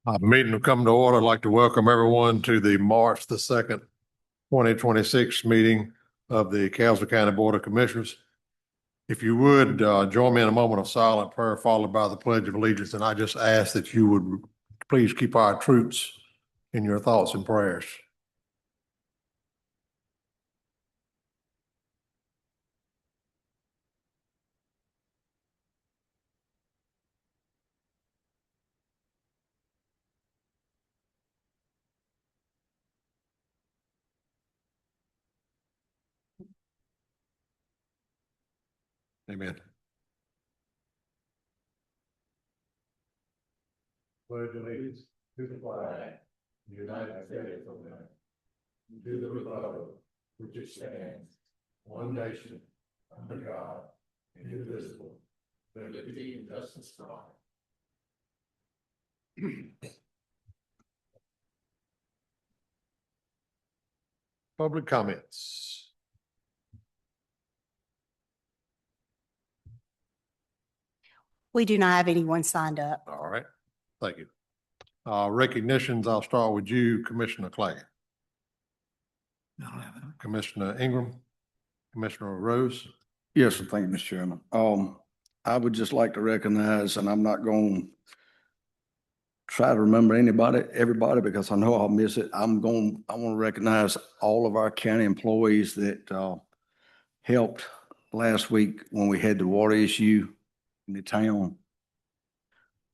Meeting will come to order. I'd like to welcome everyone to the March the 2nd, 2026 meeting of the Caswell County Board of Commissioners. If you would, join me in a moment of silent prayer followed by the Pledge of Allegiance. And I just ask that you would please keep our troops in your thoughts and prayers. Amen. Pledge allegiance to the flag, the United States of America, and to the republic which it stands, one nation, under God, indivisible, with liberty and justice for all. Public comments. We do not have anyone signed up. All right, thank you. Recognitions, I'll start with you, Commissioner Clay. Commissioner Ingram, Commissioner Rose. Yes, sir. Thank you, Mr. Chairman. I would just like to recognize, and I'm not going to try to remember everybody, because I know I'll miss it. I want to recognize all of our county employees that helped last week when we had the water issue in the town.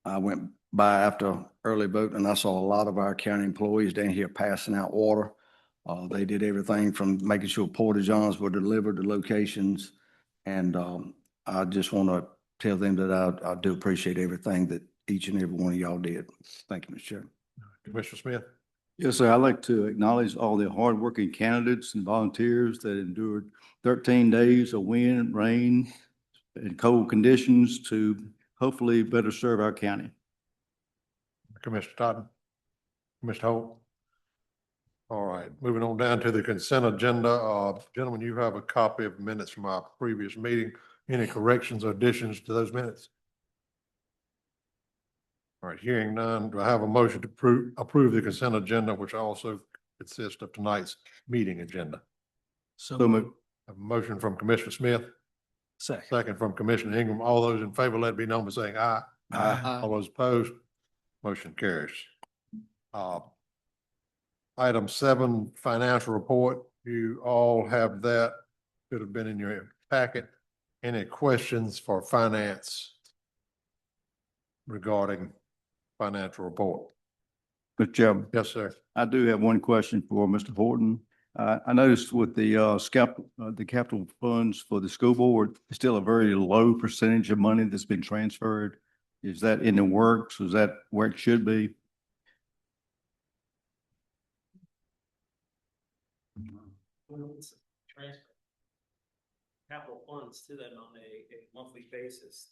I went by after early vote and I saw a lot of our county employees down here passing out water. They did everything from making sure porta johns were delivered to locations. And I just want to tell them that I do appreciate everything that each and every one of y'all did. Thank you, Mr. Chairman. Commissioner Smith. Yes, sir. I'd like to acknowledge all the hardworking candidates and volunteers that endured 13 days of wind, rain, and cold conditions to hopefully better serve our county. Commissioner Totten. Commissioner Holt. All right, moving on down to the consent agenda. Gentlemen, you have a copy of minutes from our previous meeting. Any corrections or additions to those minutes? All right, hearing none, do I have a motion to approve the consent agenda, which also consists of tonight's meeting agenda? So moved. A motion from Commissioner Smith. Second from Commissioner Ingram. All those in favor, let it be known by saying aye. Aye. All those opposed, motion carries. Item 7, financial report. You all have that. Should have been in your packet. Any questions for finance regarding financial report? Mr. Chairman. Yes, sir. I do have one question for Mr. Horton. I noticed with the capital funds for the school board, it's still a very low percentage of money that's been transferred. Is that in the works? Is that where it should be? Transfer capital funds to them on a monthly basis.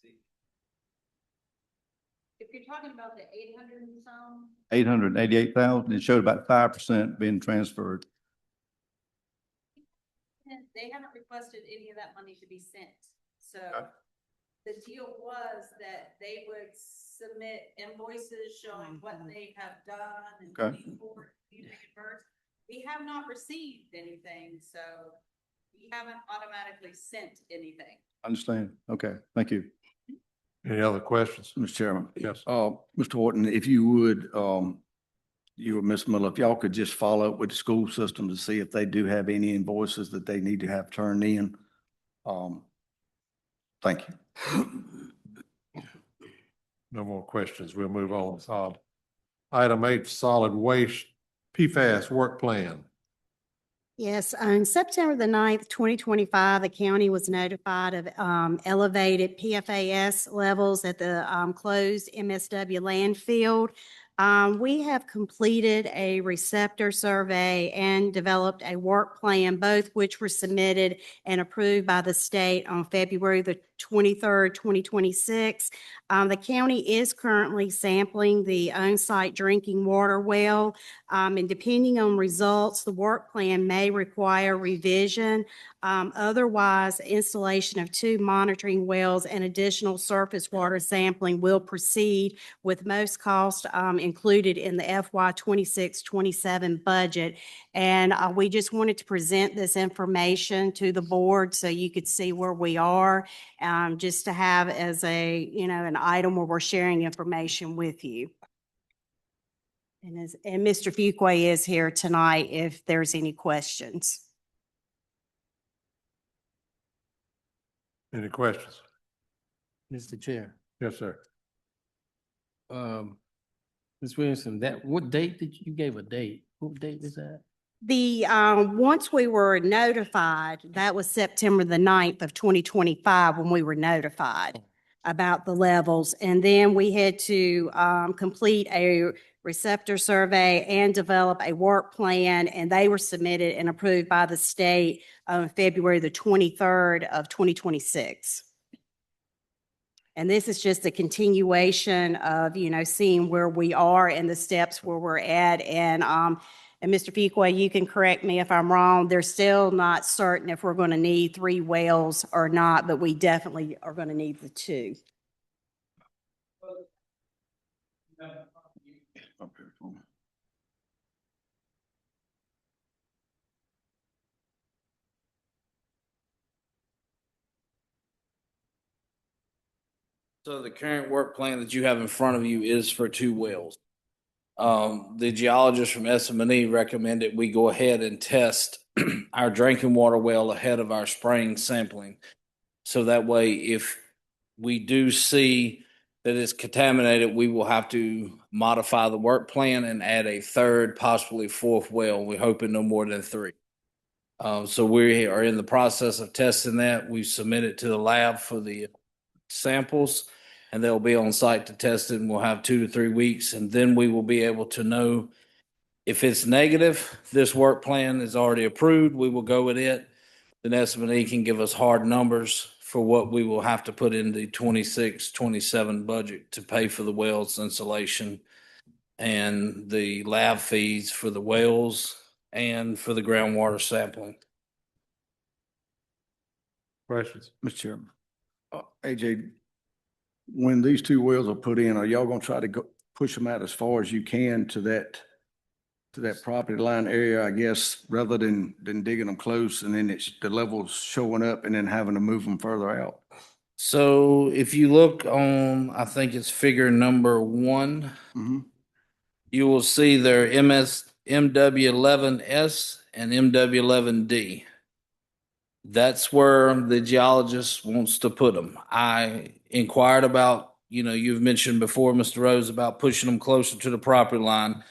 If you're talking about the 800 and some. 888,000. It showed about 5% being transferred. They haven't requested any of that money to be sent. So the deal was that they would submit invoices showing what they have done and we have not received anything, so we haven't automatically sent anything. Understand. Okay. Thank you. Any other questions? Mr. Chairman. Yes. Mr. Horton, if you would, you or Ms. Miller, if y'all could just follow up with the school system to see if they do have any invoices that they need to have turned in. Thank you. No more questions. We'll move on. Item 8, solid waste PFAS work plan. Yes, on September the 9th, 2025, the county was notified of elevated PFAS levels at the closed MSW landfill. We have completed a receptor survey and developed a work plan, both which were submitted and approved by the state on February the 23rd, 2026. The county is currently sampling the on-site drinking water well, and depending on results, the work plan may require revision. Otherwise, installation of 2 monitoring wells and additional surface water sampling will proceed, with most cost included in the FY 26-27 budget. And we just wanted to present this information to the board so you could see where we are, just to have as a, an item where we're sharing information with you. And Mr. Fuqua is here tonight if there's any questions. Any questions? Mr. Chair, Yes, sir. Ms. Williamson, what date did you gave a date? What date is that? Once we were notified, that was September the 9th of 2025 when we were notified about the levels. And then we had to complete a receptor survey and develop a work plan, and they were submitted and approved by the state on February the 23rd of 2026. And this is just a continuation of, seeing where we are and the steps where we're at. And Mr. Fuqua, you can correct me if I'm wrong. They're still not certain if we're going to need 3 wells or not, but we definitely are going to need the 2. So the current work plan that you have in front of you is for 2 wells. The geologist from SM&E recommended we go ahead and test our drinking water well ahead of our spraying sampling. So that way, if we do see that it's contaminated, we will have to modify the work plan and add a 3rd, possibly 4th well. We're hoping no more than 3. So we are in the process of testing that. We submitted to the lab for the samples, and they'll be on site to test it, and we'll have 2 to 3 weeks, and then we will be able to know if it's negative. This work plan is already approved. We will go with it. Then SM&E can give us hard numbers for what we will have to put in the 26-27 budget to pay for the wells installation and the lab fees for the wells and for the groundwater sampling. Questions? Mr. Chairman. AJ, when these 2 wells are put in, are y'all gonna try to push them out as far as you can to that property line area, I guess, rather than digging them close and then the levels showing up and then having to move them further out? So if you look on, I think it's figure number 1, you will see their MW11S and MW11D. That's where the geologist wants to put them. I inquired about, you've mentioned before, Mr. Rose, about pushing them closer to the property line.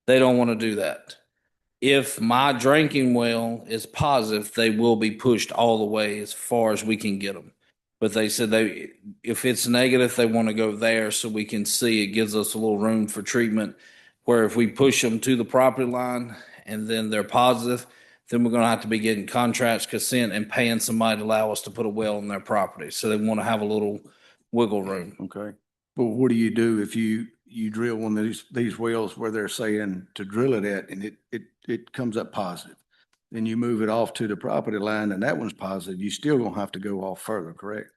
They don't want to do that. If my drinking well is positive, they will be pushed all the way as far as we can get them. But they said if it's negative, they want to go there so we can see. It gives us a little room for treatment, where if we push them to the property line and then they're positive, then we're going to have to be getting contracts, consent, and paying somebody to allow us to put a well on their property. So they want to have a little wiggle room. Okay. But what do you do if you drill one of these wells where they're saying to drill it at and it comes up positive? Then you move it off to the property line and that one's positive, you still gonna have to go off further, correct?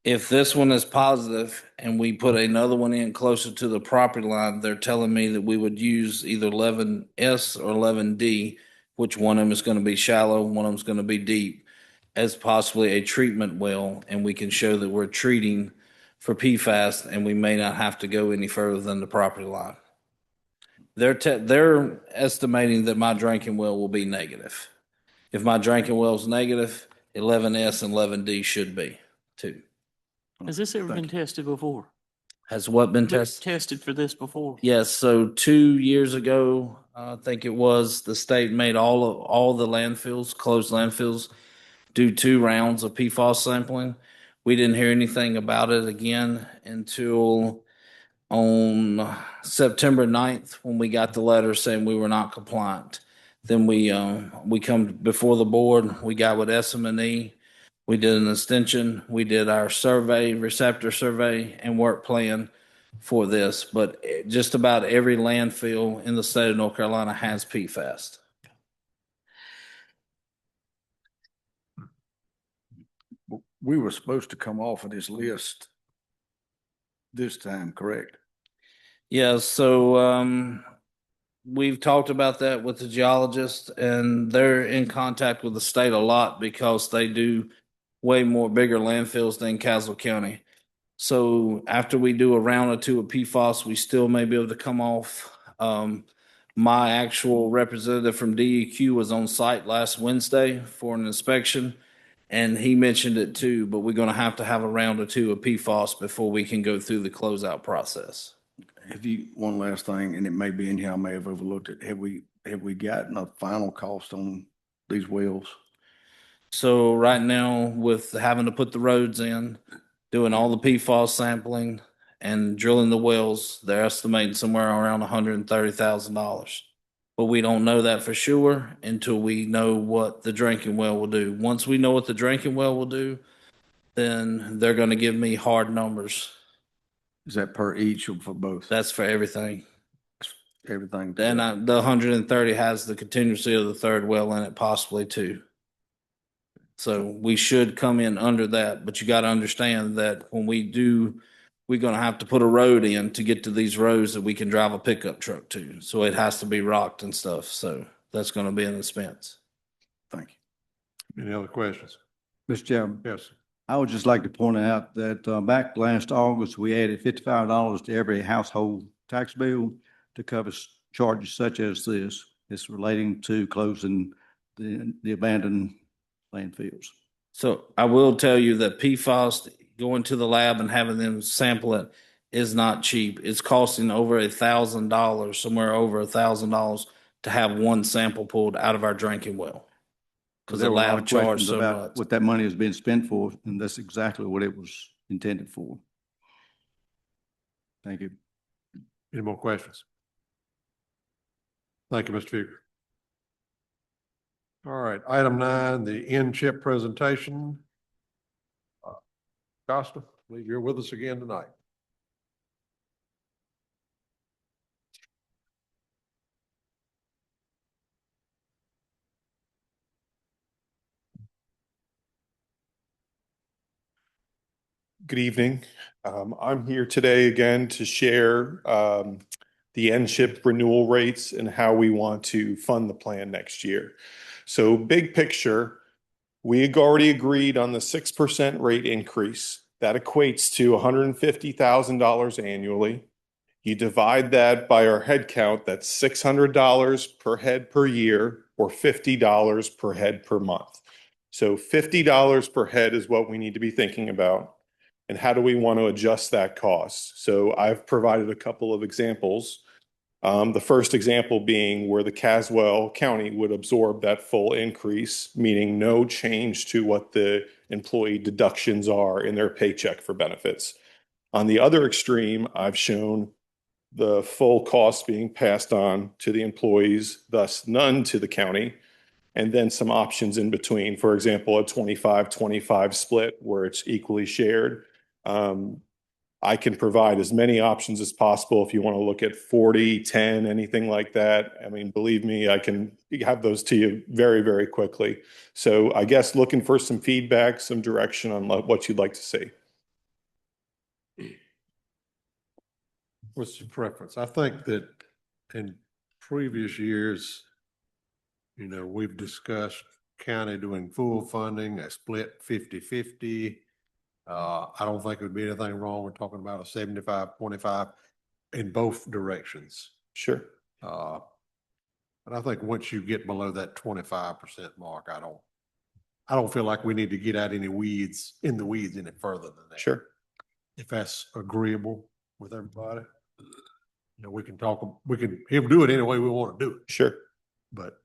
If this one is positive and we put another one in closer to the property line, they're telling me that we would use either 11S or 11D, which one of them is going to be shallow, one of them is going to be deep, as possibly a treatment well, and we can show that we're treating for PFAS and we may not have to go any further than the property line. They're estimating that my drinking well will be negative. If my drinking well is negative, 11S and 11D should be too. Has this ever been tested before? Has what been tested? Tested for this before? Yes. So 2 years ago, I think it was, the state made all the landfills, closed landfills, do 2 rounds of PFAS sampling. We didn't hear anything about it again until on September 9th when we got the letter saying we were not compliant. Then we come before the board. We got with SM&E. We did an extension. We did our survey, receptor survey, and work plan for this. But just about every landfill in the state of North Carolina has PFAS. We were supposed to come off of this list this time, correct? Yeah, so we've talked about that with the geologist, and they're in contact with the state a lot because they do way more bigger landfills than Castle County. So after we do a round or two of PFAS, we still may be able to come off. My actual representative from DEQ was on site last Wednesday for an inspection, and he mentioned it too, but we're gonna have to have a round or two of PFAS before we can go through the closeout process. One last thing, and it may be in here, I may have overlooked it. Have we gotten a final cost on these wells? So right now, with having to put the roads in, doing all the PFAS sampling and drilling the wells, they're estimating somewhere around $130,000. But we don't know that for sure until we know what the drinking well will do. Once we know what the drinking well will do, then they're going to give me hard numbers. Is that per each or for both? That's for everything. Everything. And the 130 has the contingency of the third well in it, possibly too. So we should come in under that, but you got to understand that when we do, we're going to have to put a road in to get to these roads that we can drive a pickup truck to. So it has to be rocked and stuff. So that's going to be an expense. Thank you. Any other questions? Mr. Chairman, Yes. I would just like to point out that back last August, we added $55 to every household tax bill to cover charges such as this. It's relating to closing the abandoned landfills. So I will tell you that PFAS, going to the lab and having them sample it is not cheap. It's costing over $1,000, somewhere over $1,000 to have one sample pulled out of our drinking well. Because the There were a lot lab of charged questions so about much. what that money is being spent for, and that's exactly what it was intended for. Thank you. Any more questions? Thank you, Mr. Figure. All right, item 9, the in-chip presentation. Costa, I believe you're with us again tonight. Good evening. I'm here today again to share the N-CHIP renewal rates and how we want to fund the plan next year. So big picture, we had already agreed on the 6% rate increase. That equates to $150,000 annually. You divide that by our head count, that's $600 per head per year or $50 per head per month. So $50 per head is what we need to be thinking about. And how do we want to adjust that cost? So I've provided a couple of examples. The first example being where the Caswell County would absorb that full increase, meaning no change to what the employee deductions are in their paycheck for benefits. On the other extreme, I've shown the full cost being passed on to the employees, thus none to the county, and then some options in between. For example, a 25-25 split where it's equally shared. I can provide as many options as possible if you want to look at 40, 10, anything like that. I mean, believe me, I can have those to you very, very quickly. So I guess looking for some feedback, some direction on what you'd like to see. What's your preference? I think that in previous years, we've discussed county doing full funding, a split 50-50. I don't think it would be anything wrong with talking about a 75-25 in both directions. Sure. But I think once you get below that 25% mark, I don't feel like we need to get out any weeds any further than that. Sure. If that's agreeable with everybody, we can talk, he'll do it any way we want to do it. Sure. But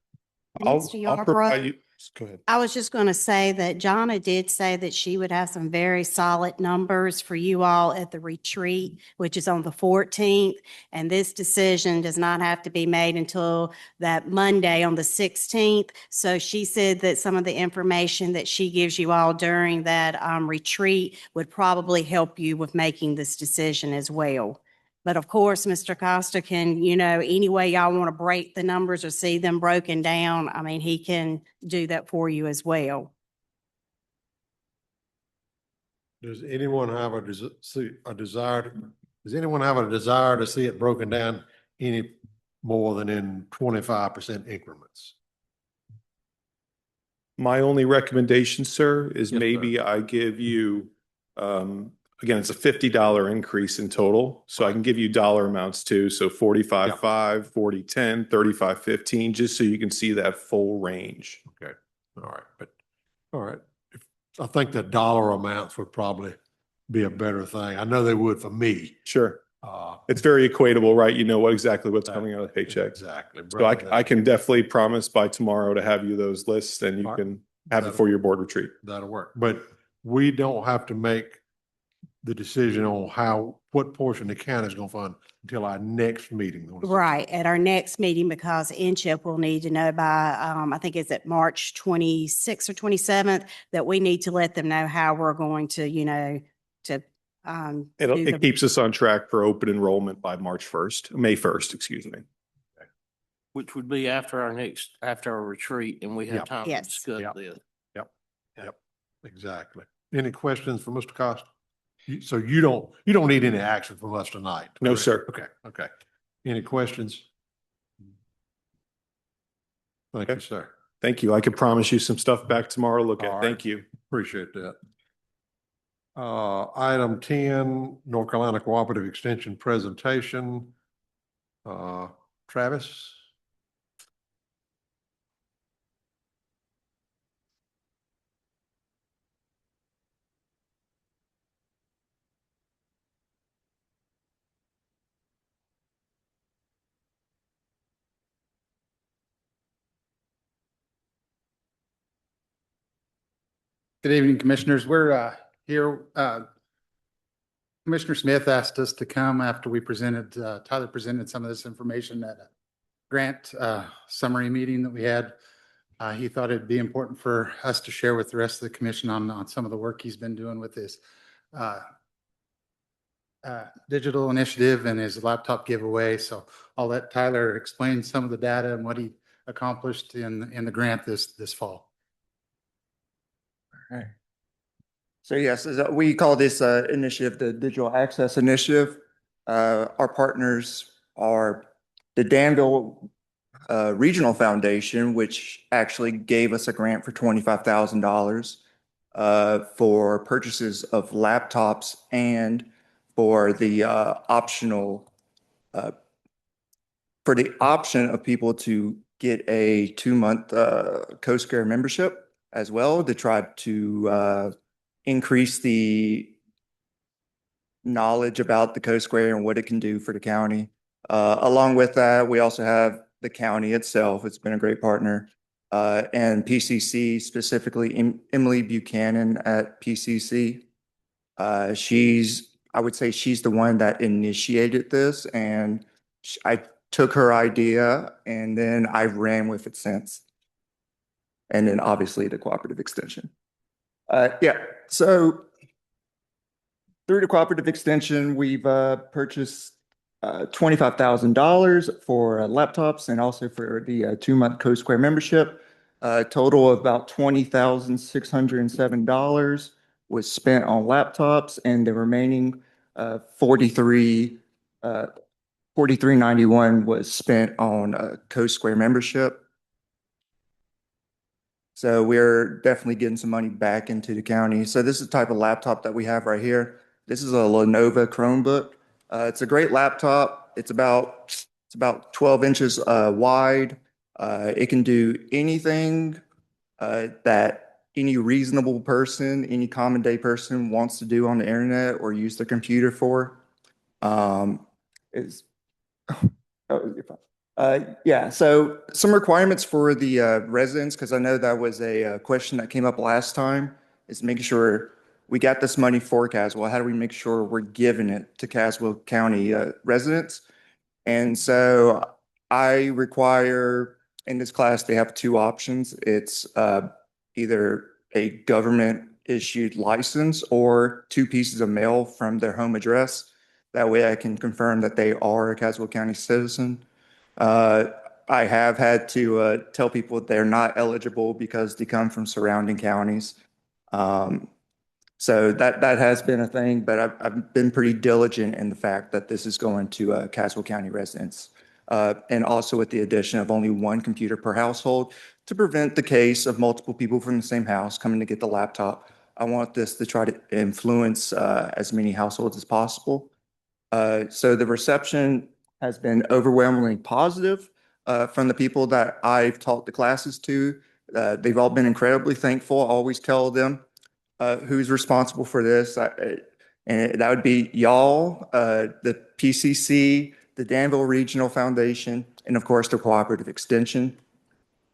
Mr. I'll Yarbrough, provide you. Go ahead. I was just going to say that Jonna did say that she would have some very solid numbers for you all at the retreat, which is on the 14th. And this decision does not have to be made until that Monday on the 16th. So she said that some of the information that she gives you all during that retreat would probably help you with making this decision as well. But of course, Mr. Costa can, any way y'all want to break the numbers or see them broken down, I mean, he can do that for you as well. does anyone have a desire Does anyone have a desire to see it broken down any more than in 25% increments? My only recommendation, sir, is Yes, sir. maybe I give you, again, it's a $50 increase in total. So I can give you dollar amounts too. So 45.5, 40.10, 35.15, just so you can see that full range. Okay, all right, but, all right. I think the dollar amounts would probably be a better thing. I know they would for me. Sure. It's very equatable, right? You know exactly what's coming out of the paycheck. Exactly. So I can definitely promise by tomorrow to have you those lists and you All right. can have it for your board retreat. That'll work. But we don't have to make the decision on what portion the county is going to fund until our next meeting. on the 16th. Right, at our next meeting, because InChip will need to know by, I think it's at March 26th or 27th, that we need to let them know how we're going to, to, do It keeps us on track for open enrollment by May 1st, excuse me. Which would be after our retreat, and we have Yep. time to Yes. discuss Yep. this. Yep, exactly. Any questions for Mr. Costa? So you don't need any action from us tonight? No, correct? sir. Okay. Any questions? Thank you, sir. Thank you. I can promise you some stuff back tomorrow. Look All at. right. Thank you. Appreciate that. Item 10, North Carolina Cooperative Extension presentation. Travis? Good evening, Commissioners. We're here. Commissioner Smith asked us to come after we Tyler presented some of this information at a grant summary meeting that we had. He thought it'd be important for us to share with the rest of the commission on some of the work he's been doing with his digital initiative and his laptop giveaway. So I'll let Tyler explain some of the data and what he accomplished in the grant this fall. Right. So yes, we call this initiative the Digital Access Initiative. Our partners are the Danville Regional Foundation, which actually gave us a grant for $25,000 for purchases of laptops and for the optional for the option of people to get a 2-month CoSquare membership as well to try to increase the knowledge about the CoSquare and what it can do for the county. Along with that, we also have the county itself. It's been a great partner. And PCC, specifically Emily Buchanan at PCC. I would say she's the one that initiated this, and I took her idea and then I ran with it since. And then obviously the cooperative extension. So through the cooperative extension, we've purchased $25,000 for laptops and also for the 2-month CoSquare membership. Total of about $20,607 was spent on laptops, and the remaining $43.91 was spent on CoSquare membership. So we're definitely getting some money back into the county. So this is the type of laptop that we have right here. This is a Lenovo Chromebook. It's a great laptop. It's about 12 inches wide. It can do anything that any reasonable person, any common day person wants to do on the internet or use the computer for. So some requirements for the residents, because I know that was a question that came up last time, is making sure we got this money for Caswell. How do we make sure we're giving it to Caswell County residents? And so I require, in this class, they have 2 options. It's either a government issued license or 2 pieces of mail from their home address. That way I can confirm that they are a Caswell County citizen. I have had to tell people they're not eligible because they come from surrounding counties. So that has been a thing, but I've been pretty diligent in the fact that this is going to Caswell County residents. And also with the addition of only one computer per household to prevent the case of multiple people from the same house coming to get the laptop. I want this to try to influence as many households as possible. So the reception has been overwhelmingly positive from the people that I've taught the classes to. They've all been incredibly thankful. I always tell them who's responsible for this. And that would be y'all, the PCC, the Danville Regional Foundation, and of course, the Cooperative Extension.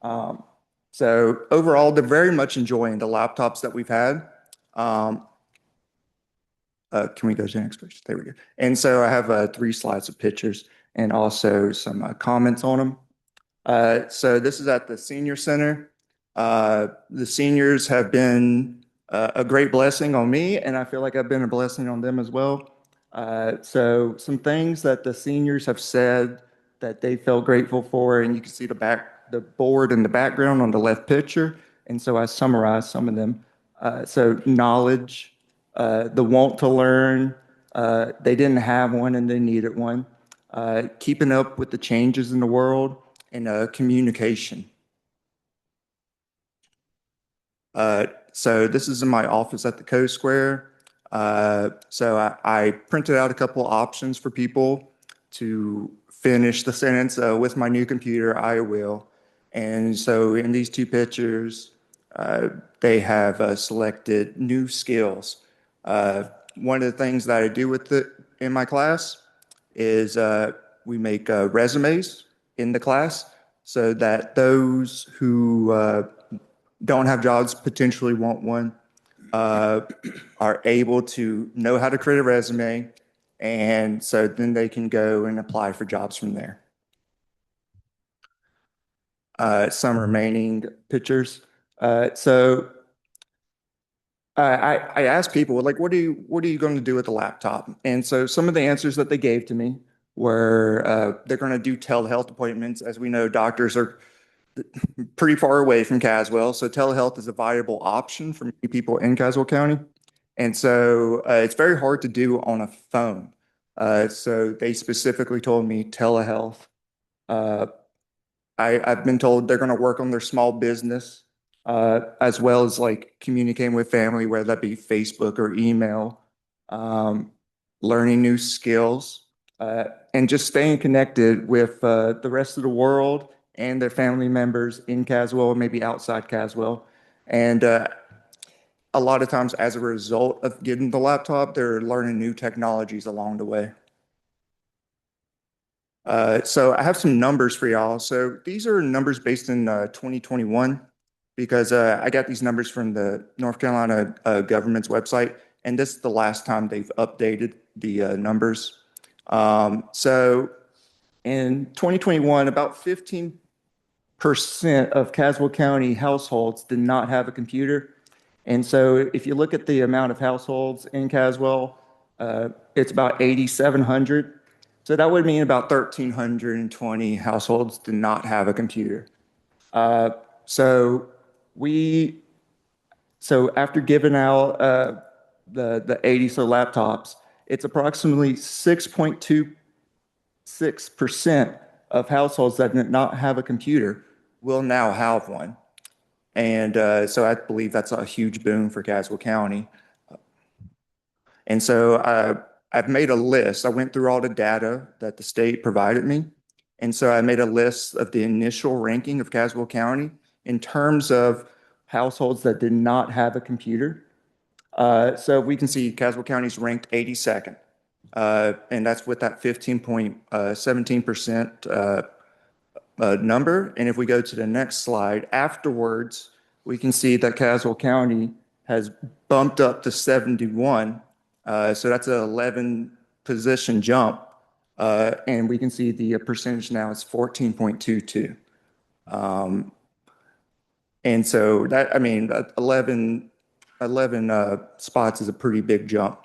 So overall, they're very much enjoying the laptops that we've had. Can we go to the next page? There we go. And so I have 3 slides of pictures and also some comments on them. So this is at the senior center. The seniors have been a great blessing on me, and I feel like I've been a blessing on them as well. So some things that the seniors have said that they felt grateful for, and you can see the board in the background on the left picture. And so I summarized some of them. So knowledge, the want to learn, they didn't have one and they needed one. Keeping up with the changes in the world, and communication. So this is in my office at the Coast Square. So I printed out a couple options for people to finish the sentence. With my new computer, I will. And so in these 2 pictures, they have selected new skills. One of the things that I do with it in my class is we make resumes in the class so that those who don't have jobs, potentially want one, are able to know how to create a resume, and so then they can go and apply for jobs from there. Some remaining pictures. So I asked people, like, what are you going to do with the laptop? And so some of the answers that they gave to me were they're going to do telehealth appointments. As we know, doctors are pretty far away from Caswell, so telehealth is a viable option for many people in Caswell County. And so it's very hard to do on a phone. So they specifically told me telehealth. I've been told they're going to work on their small business, as well as like communicating with family, whether that be Facebook or email, learning new skills, and just staying connected with the rest of the world and their family members in Caswell, maybe outside Caswell. And a lot of times as a result of getting the laptop, they're learning new technologies along the way. So I have some numbers for y'all. So these are numbers based in 2021, because I got these numbers from the North Carolina government's website, and this is the last time they've updated the numbers. So in 2021, about 15% of Caswell County households did not have a computer. And so if you look at the amount of households in Caswell, it's about 8,700. So that would mean about 1,320 households did not have a computer. So after giving out the 80 so laptops, it's approximately 6.26% of households that did not have a computer will now have one. And so I believe that's a huge boon for Caswell County. And so I've made a list. I went through all the data that the state provided me. And so I made a list of the initial ranking of Caswell County in terms of households that did not have a computer. So we can see Caswell County is ranked 82nd. And that's with that 15.17% number. And if we go to the next slide, afterwards, we can see that Caswell County has bumped up to 71. So that's an 11 position jump. And we can see the percentage now is 14.22. And so that, I mean, 11 spots is a pretty big jump.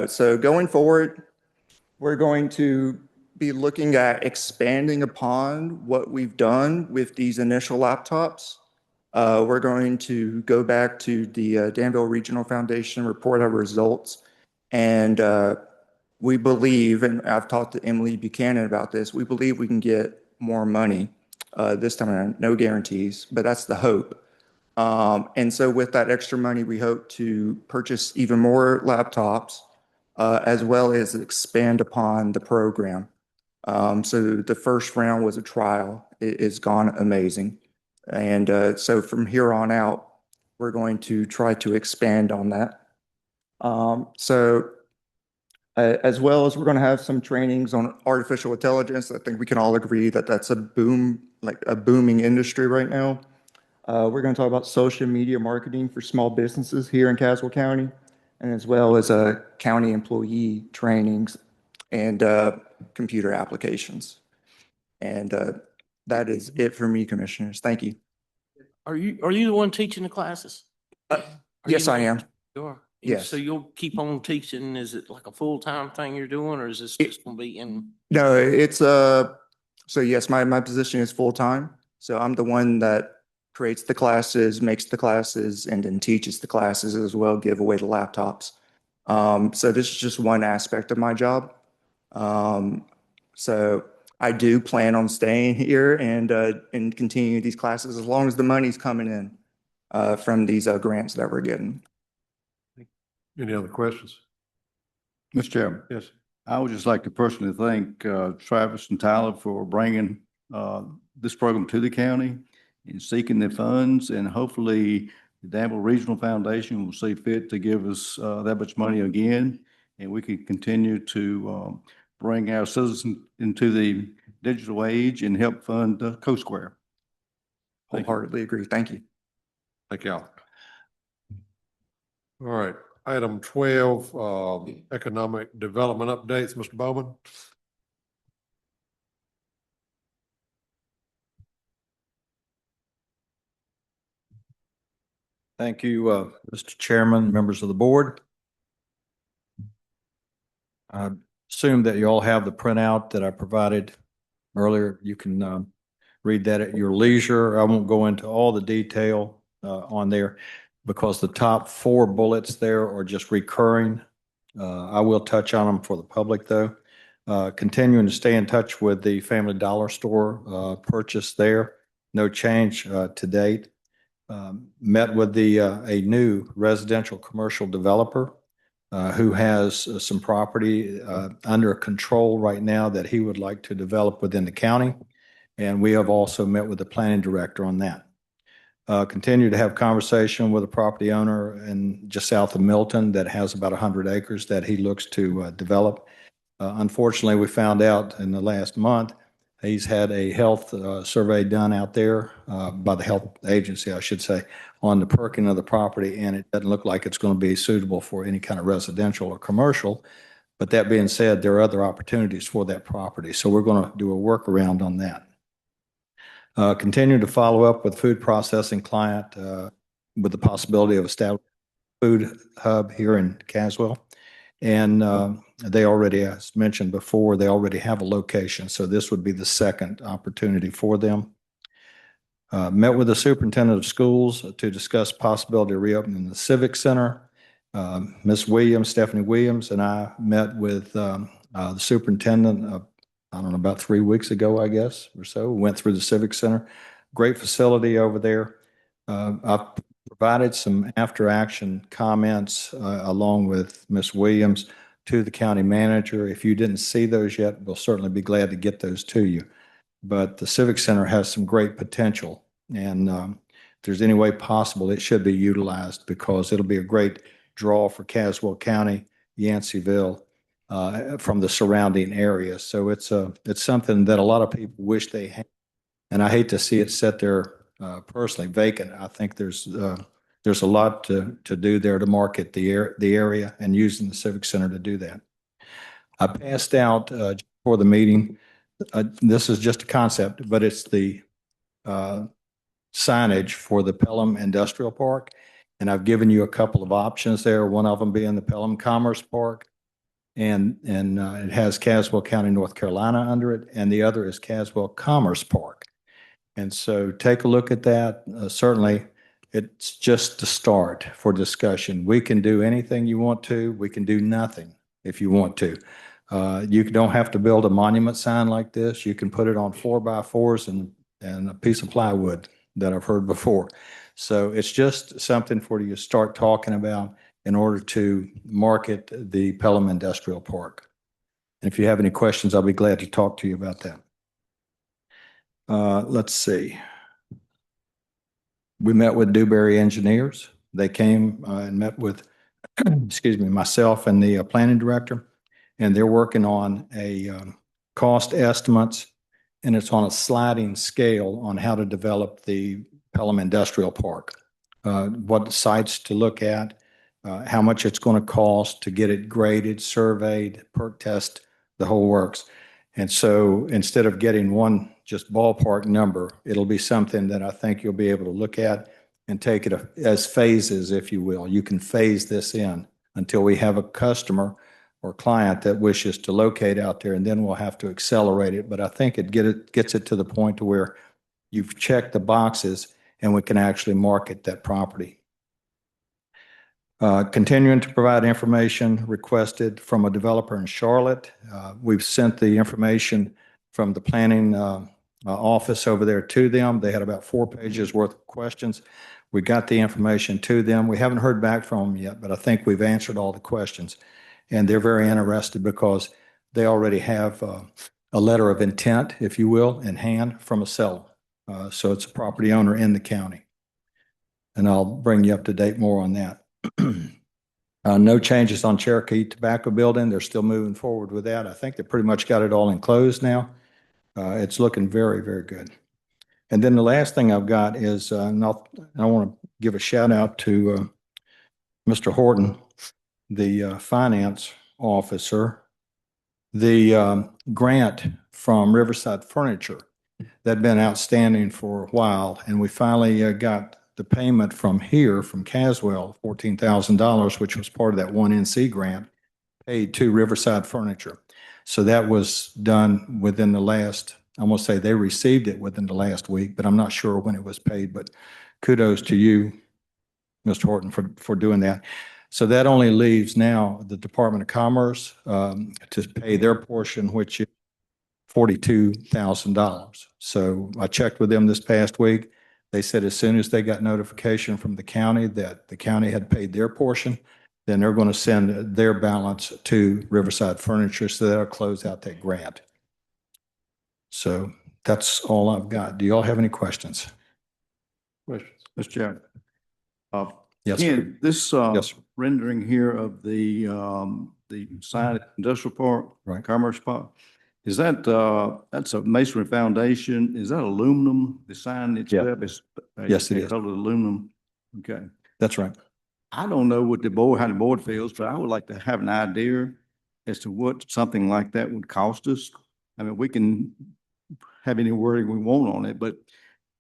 So going forward, we're going to be looking at expanding upon what we've done with these initial laptops. We're going to go back to the Danville Regional Foundation, report our results, and we believe, and I've talked to Emily Buchanan about this, we believe we can get more money this time around. No guarantees, but that's the hope. And so with that extra money, we hope to purchase even more laptops, as well as expand upon the program. So the first round was a trial. It's gone amazing. And so from here on out, we're going to try to expand on that. As well as we're going to have some trainings on artificial intelligence. I think we can all agree that that's a booming industry right now. We're going to talk about social media marketing for small businesses here in Caswell County, and as well as county employee trainings and computer applications. And that is it for me, Commissioners. Thank you. Are you the one teaching the classes? Yes, I am. You are? Yes. So you'll keep on teaching? Is it like a full-time thing you're doing, or is this just gonna be in? No, it's so yes, my position is full-time. So I'm the one that creates the classes, makes the classes, and then teaches the classes as well, give away the laptops. So this is just one aspect of my job. So I do plan on staying here and continuing these classes as long as the money's coming in from these grants that we're getting. Any other questions? Mr. Chairman, Yes. I would just like to personally thank Travis and Tyler for bringing this program to the county and seeking the funds, and hopefully the Danville Regional Foundation will see fit to give us that much money again, and we can continue to bring our citizens into the digital age and help fund CoSquare. Wholeheartedly agree. Thank you. Thank y'all. All right, item 12, economic development updates, Mr. Bowman. Thank you, Mr. Chairman, members of the board. I assume that you all have the printout that I provided earlier. You can read that at your leisure. I won't go into all the detail on there because the top 4 bullets there are just recurring. I will touch on them for the public though. Continuing to stay in touch with the Family Dollar Store purchase there. No change to date. Met with a new residential commercial developer who has some property under control right now that he would like to develop within the county. And we have also met with the planning director on that. Continue to have conversation with a property owner just south of Milton that has about 100 acres that he looks to develop. Unfortunately, we found out in the last month he's had a health survey done out there by the health agency, I should say, on the perking of the property, and it doesn't look like it's going to be suitable for any kind of residential or commercial. But that being said, there are other opportunities for that property, so we're going to do a workaround on that. Continue to follow up with food processing client with the possibility of establishing a food hub here in Caswell. And they already, as mentioned before, they already have a location. So this would be the second opportunity for them. Met with the superintendent of schools to discuss possibility of reopening the Civic Center. Ms. Williams, Stephanie Williams, and I met with the superintendent I don't know, about 3 weeks ago, I guess, or so. We went through the Civic Center. Great facility over there. I've provided some after-action comments along with Ms. Williams to the county manager. If you didn't see those yet, we'll certainly be glad to get those to you. But the Civic Center has some great potential, and if there's any way possible, it should be utilized because it'll be a great draw for Caswell County, Yanceyville, from the surrounding areas. So it's something that a lot of people wish they had, and I hate to see it sit there personally vacant. I think there's a lot to do there to market the area and using the Civic Center to do that. I passed out for the meeting. This is just a concept, but it's the signage for the Pelham Industrial Park, and I've given you a couple of options there. One of them being the Pelham Commerce Park. And it has Caswell County, North Carolina under it, and the other is Caswell Commerce Park. And so take a look at that. Certainly, it's just the start for discussion. We can do anything you want to. We can do nothing if you want to. You don't have to build a monument sign like this. You can put it on 4x4s and a piece of plywood that I've heard before. So it's just something for you to start talking about in order to market the Pelham Industrial Park. And if you have any questions, I'll be glad to talk to you about that. Let's see. We met with Dewberry Engineers. They came and met with, excuse me, myself and the planning director, and they're working on a cost estimates, and it's on a sliding scale on how to develop the Pelham Industrial Park, what sites to look at, how much it's going to cost to get it graded, surveyed, perk test, the whole works. And so instead of getting one just ballpark number, it'll be something that I think you'll be able to look at and take it as phases, if you will. You can phase this in until we have a customer or client that wishes to locate out there, and then we'll have to accelerate it. But I think it gets it to the point to where you've checked the boxes and we can actually market that property. Continuing to provide information requested from a developer in Charlotte. We've sent the information from the planning office over there to them. They had about 4 pages worth of questions. We got the information to them. We haven't heard back from them yet, but I think we've answered all the questions. And they're very interested because they already have a letter of intent, if you will, in hand from a seller. So it's a property owner in the county. And I'll bring you up to date more on that. No changes on Cherokee Tobacco Building. They're still moving forward with that. I think they pretty much got it all enclosed now. It's looking very, very good. And then the last thing I've got is, I want to give a shout out to Mr. Horton, the finance officer. The grant from Riverside Furniture that had been outstanding for a while, and we finally got the payment from here, from Caswell, $14,000, which was part of that 1NC grant, paid to Riverside Furniture. So that was done within the last, I'm going to say they received it within the last week, but I'm not sure when it was paid. But kudos to you, Mr. Horton, for doing that. So that only leaves now the Department of Commerce to pay their portion, which is $42,000. So I checked with them this past week. They said as soon as they got notification from the county that the county had paid their portion, then they're going to send their balance to Riverside Furniture, so that'll close out that grant. So that's all I've got. Do you all have any questions? Questions? Mr. Chairman. Yes, Ken, this yes, sir. rendering here of the sign at Industrial Park, Right. Commerce Park, is that, that's a masonry foundation? Is that aluminum? The sign itself is? Yes, it is. Colored aluminum? Okay. That's right. I don't know what how the board feels, but I would like to have an idea as to what something like that would cost us. I mean, we can have any wording we want on it, but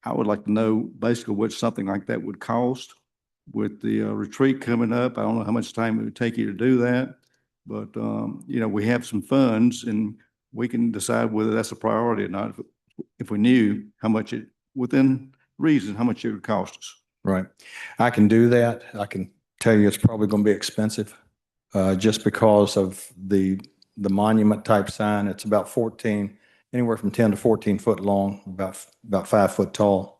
I would like to know basically what something like that would cost. With the retreat coming up, I don't know how much time it would take you to do that, but you know, we have some funds and we can decide whether that's a priority or not if we knew how much it, within reason, how much it would cost us. Right. I can do that. I can tell you it's probably going to be expensive just because of the monument type sign. It's about 14, anywhere from 10 to 14 foot long, about 5 foot tall.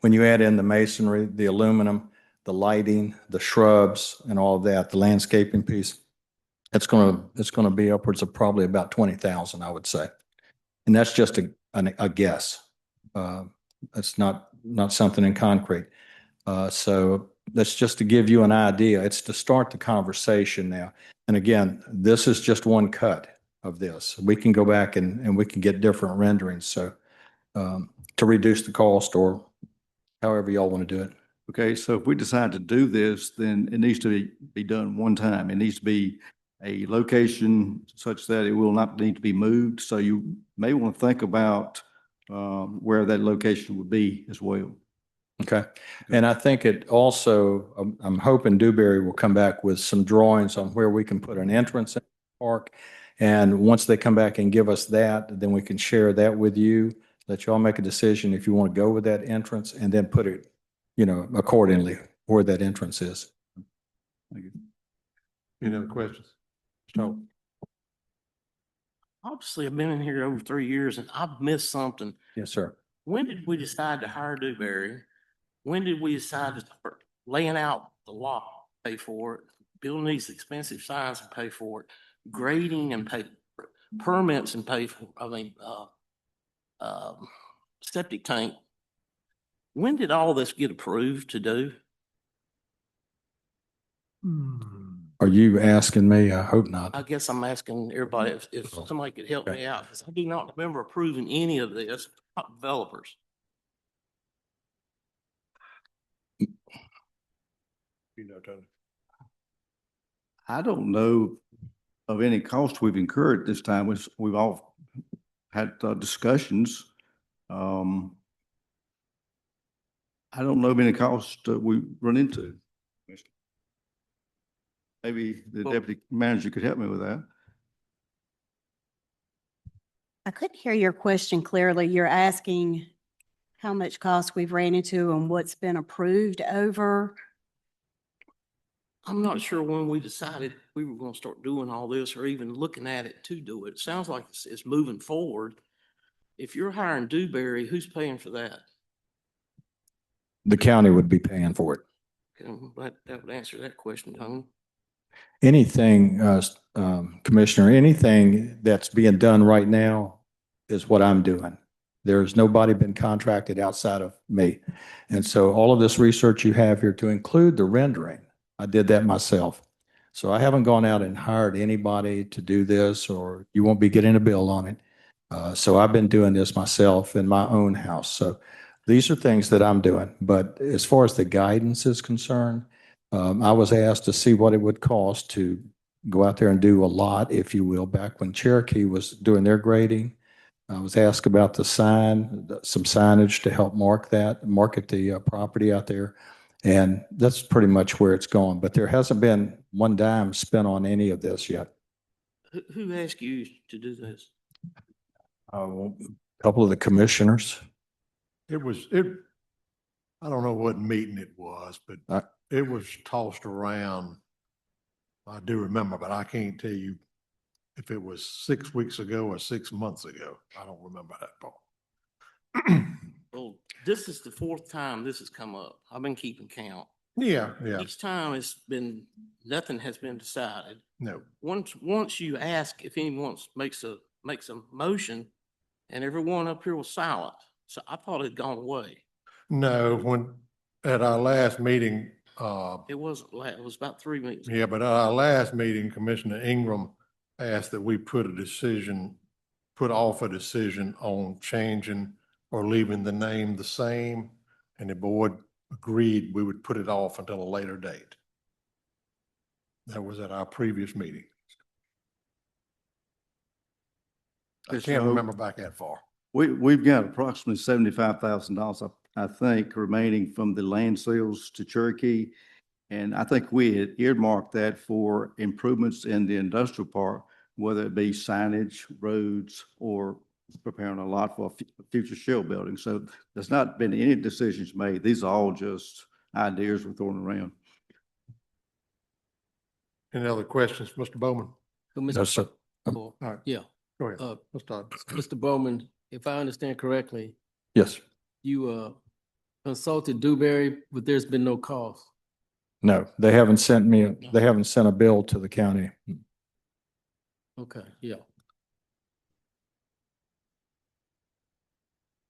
When you add in the masonry, the aluminum, the lighting, the shrubs and all of that, the landscaping piece, it's going to be upwards of probably about 20,000, I would say. And that's just a guess. That's not something in concrete. So that's just to give you an idea. It's to start the conversation now. And again, this is just one cut of this. We can go back and we can get different renderings. So to reduce the cost or however y'all want to do it. Okay, so if we decide to do this, then it needs to be done one time. It needs to be a location such that it will not need to be moved. So you may want to think about where that location would be as well. Okay. And I think it also, I'm hoping Dewberry will come back with some drawings on where we can put an entrance in the park. And once they come back and give us that, then we can share that with you Let y'all make a decision if you want to go with that entrance and then put it, accordingly where that entrance is. Thank you. Any other questions? Mr. Holt? Obviously, I've been in here over 3 years and I've missed something. Yes, sir. When did we decide to hire Dewberry? When did we decide to start laying out the lot, pay for it, building these expensive signs and pay for it, grading and pay for it, permits and pay for, septic tank? When did all this get approved to do? Are you asking me? I hope I not. guess I'm asking everybody if somebody could help me out, because I do not remember approving any of this, not developers. Tony. I don't know of any cost we've incurred this time. We've all had discussions. I don't know of any cost we run into. Maybe the deputy manager could help me with that. I couldn't hear your question clearly. You're asking how much cost we've ran into and what's been approved over. I'm not sure when we decided we were gonna start doing all this or even looking at it to do it. It sounds like it's moving forward. If you're hiring Dewberry, who's paying for that? The county would be paying for it. That would answer that question, Tony. Anything, Commissioner, anything that's being done right now is what I'm doing. There's nobody been contracted outside of me. And so all of this research you have here to include the rendering, I did that myself. So I haven't gone out and hired anybody to do this, or you won't be getting a bill on it. So I've been doing this myself in my own house. So these are things that I'm doing. But as far as the guidance is concerned, I was asked to see what it would cost to go out there and do a lot, if you will, back when Cherokee was doing their grading. I was asked about the sign, some signage to help market the property out there. And that's pretty much where it's going. But there hasn't been one dime spent on any of this yet. Who asked you to do this? A couple of the commissioners. I don't know what meeting it was, but it was tossed around. I do remember, but I can't tell you if it was 6 weeks ago or 6 months ago. I don't remember that part. Well, this is the fourth time this has come up. I've been keeping count. Yeah. Each time nothing has been decided. No. Once you ask if anyone makes a motion, and everyone up here was silent. So I thought it had gone away. No, at our last meeting, It wasn't, it was about 3 weeks. yeah, but at our last meeting, Commissioner Ingram asked that we put off a decision on changing or leaving the name the same, and the board agreed we would put it off until a later date. That was at our previous meeting. I can't remember back that far. We've got approximately $75,000, I think, remaining from the land sales to Cherokee. And I think we had earmarked that for improvements in the industrial park, whether it be signage, roads, or preparing a lot for a future shell building. So there's not been any decisions made. These are all just ideas we're throwing around. Any other questions, Mr. Bowman? So, No, sir. All right, Yeah, go ahead. Let's start. Mr. Bowman, if I understand correctly, Yes. you consulted Dewberry, but there's been no cost. No, they haven't sent a bill to the county. Okay, yeah.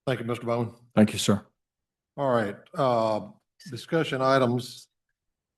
Thank you, Mr. Bowman. Thank you, sir. All right, discussion items.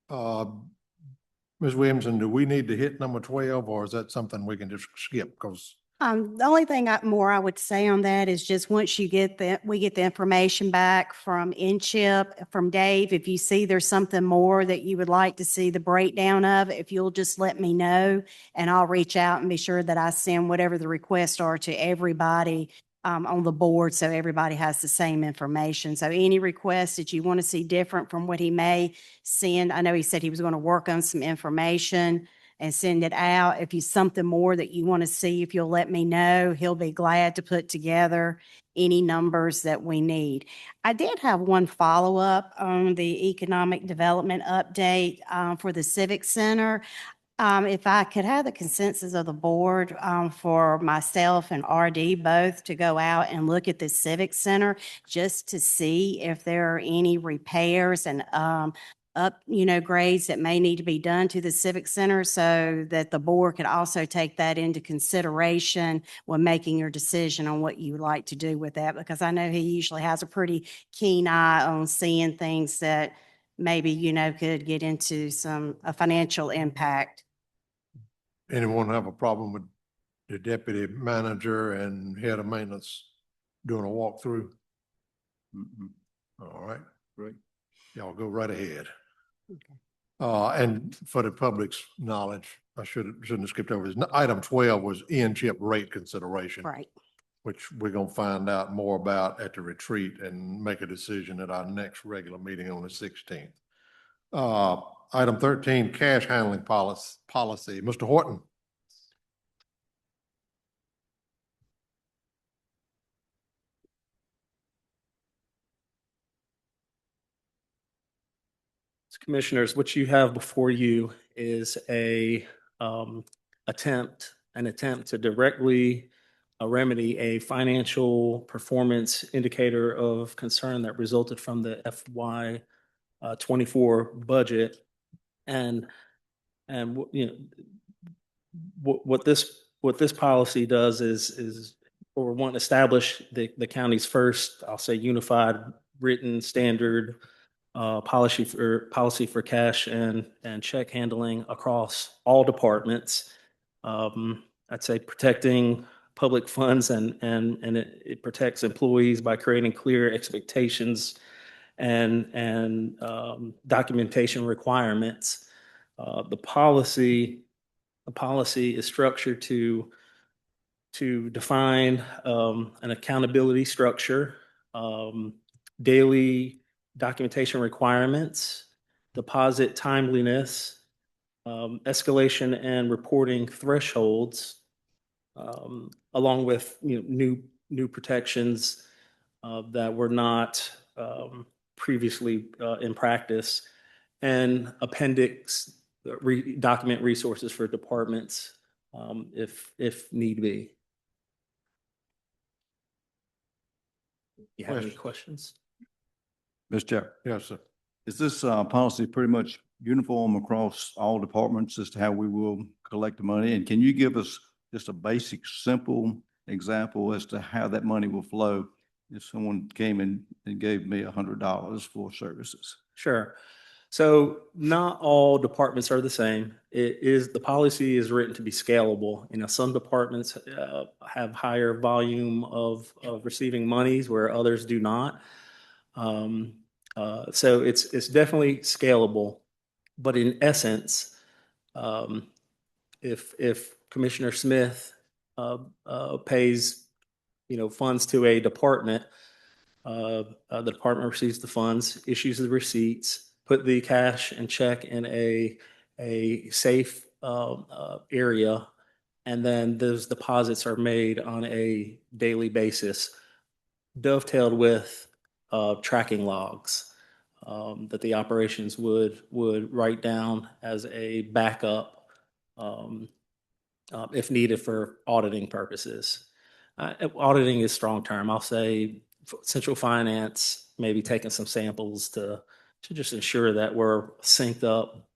Ms. Williamson, do we need to hit number 12, or is that something we can just skip? Because The only thing I would say on that is just once we get the information back from InChip, from Dave, if you see there's something more that you would like to see the breakdown of, if you'll just let me know, and I'll reach out and be sure that I send whatever the requests are to everybody on the board, so everybody has the same information. So any requests that you want to see different from what he may send, I know he said he was going to work on some information and send it out. If you something more that you want to see, if you'll let me know, he'll be glad to put together any numbers that we need. I did have one follow-up on the economic development update for the Civic Center. If I could have the consensus of the board for myself and RD both to go out and look at the Civic Center just to see if there are any repairs and grades that may need to be done to the Civic Center, so that the board could also take that into consideration when making your decision on what you would like to do with that, because I know he usually has a pretty keen eye on seeing things that maybe, could get into a financial impact. Anyone have a problem with the deputy manager and head of maintenance doing a walkthrough? All right, great. Y'all go right ahead. And for the public's knowledge, I shouldn't have skipped over this. Item 12 was chip rate consideration. Right. Which we're gonna find out more about at the retreat and make a decision at our next regular meeting on the 16th. Item 13, cash handling policy. Mr. Horton. Commissioners, what you have before you is an attempt to directly remedy a financial performance indicator of concern that resulted from the FY 24 budget. And what this policy does is for one, establish the county's first, I'll say, unified written standard policy for cash and check handling across all departments. I'd say protecting public funds and it protects employees by creating clear expectations and documentation requirements. The policy is structured to define an accountability structure, daily documentation requirements, deposit timeliness, escalation and reporting thresholds, along with new protections that were not previously in practice, and appendix document resources for departments if need be. You have any questions? Mr. Chair, Yes, sir. is this policy pretty much uniform across all departments as to how we will collect the money? And can you give us just a basic, simple example as to how that money will flow if someone came in and gave me $100 for services? Sure. So not all departments are the same. The policy is written to be scalable. Some departments have higher volume of receiving monies where others do not. So it's definitely scalable, but in essence, if Commissioner Smith pays funds to a department, the department receives the funds, issues the receipts, put the cash and check in a safe area, and then those deposits are made on a daily basis, dovetailed with tracking logs that the operations would write down as a backup if needed for auditing purposes. Auditing is a strong term. I'll say central finance, maybe taking some samples to just ensure that we're synced up,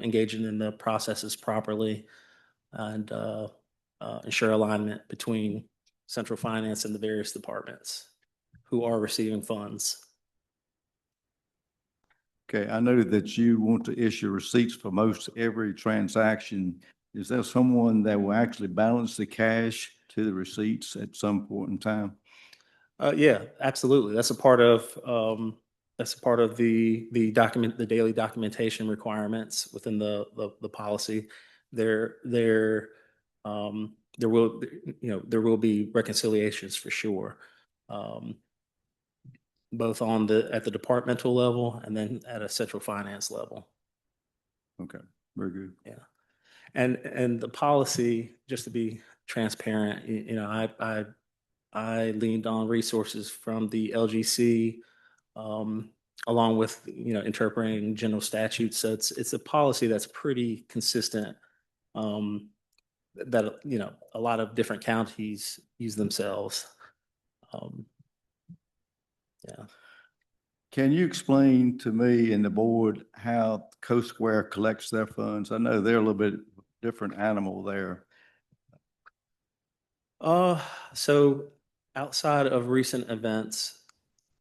engaging in the processes properly, and ensure alignment between central finance and the various departments who are receiving funds. Okay, I know that you want to issue receipts for most every transaction. Is there someone that will actually balance the cash to the receipts at some point in time? Yeah, absolutely. That's a part of the daily documentation requirements within the policy. There will be reconciliations for sure, both at the departmental level and then at a central finance level. Okay. Very good. Yeah. And the policy, just to be transparent, I leaned on resources from the LGC, along with, interpreting general statutes. So it's a policy that's pretty consistent, that, a lot of different counties use themselves. Um, yeah. Can you explain to me and the board how CoSquare collects their funds? I know they're a little bit different animal there. So outside of recent events,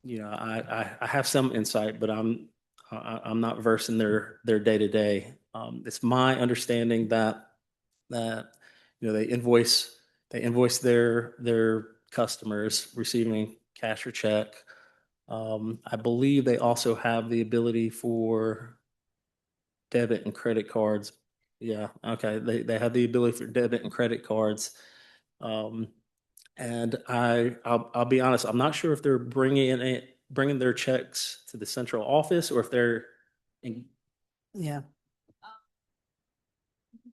I have some insight, but I'm not versed in their day to day. It's my understanding that they invoice their customers receiving cash or check. I believe they also have the ability for debit and credit cards. Yeah, okay. They have the ability for debit and credit cards. Um, and I'll be honest, I'm not sure if they're bringing their checks to the central office or if they're in. Yeah.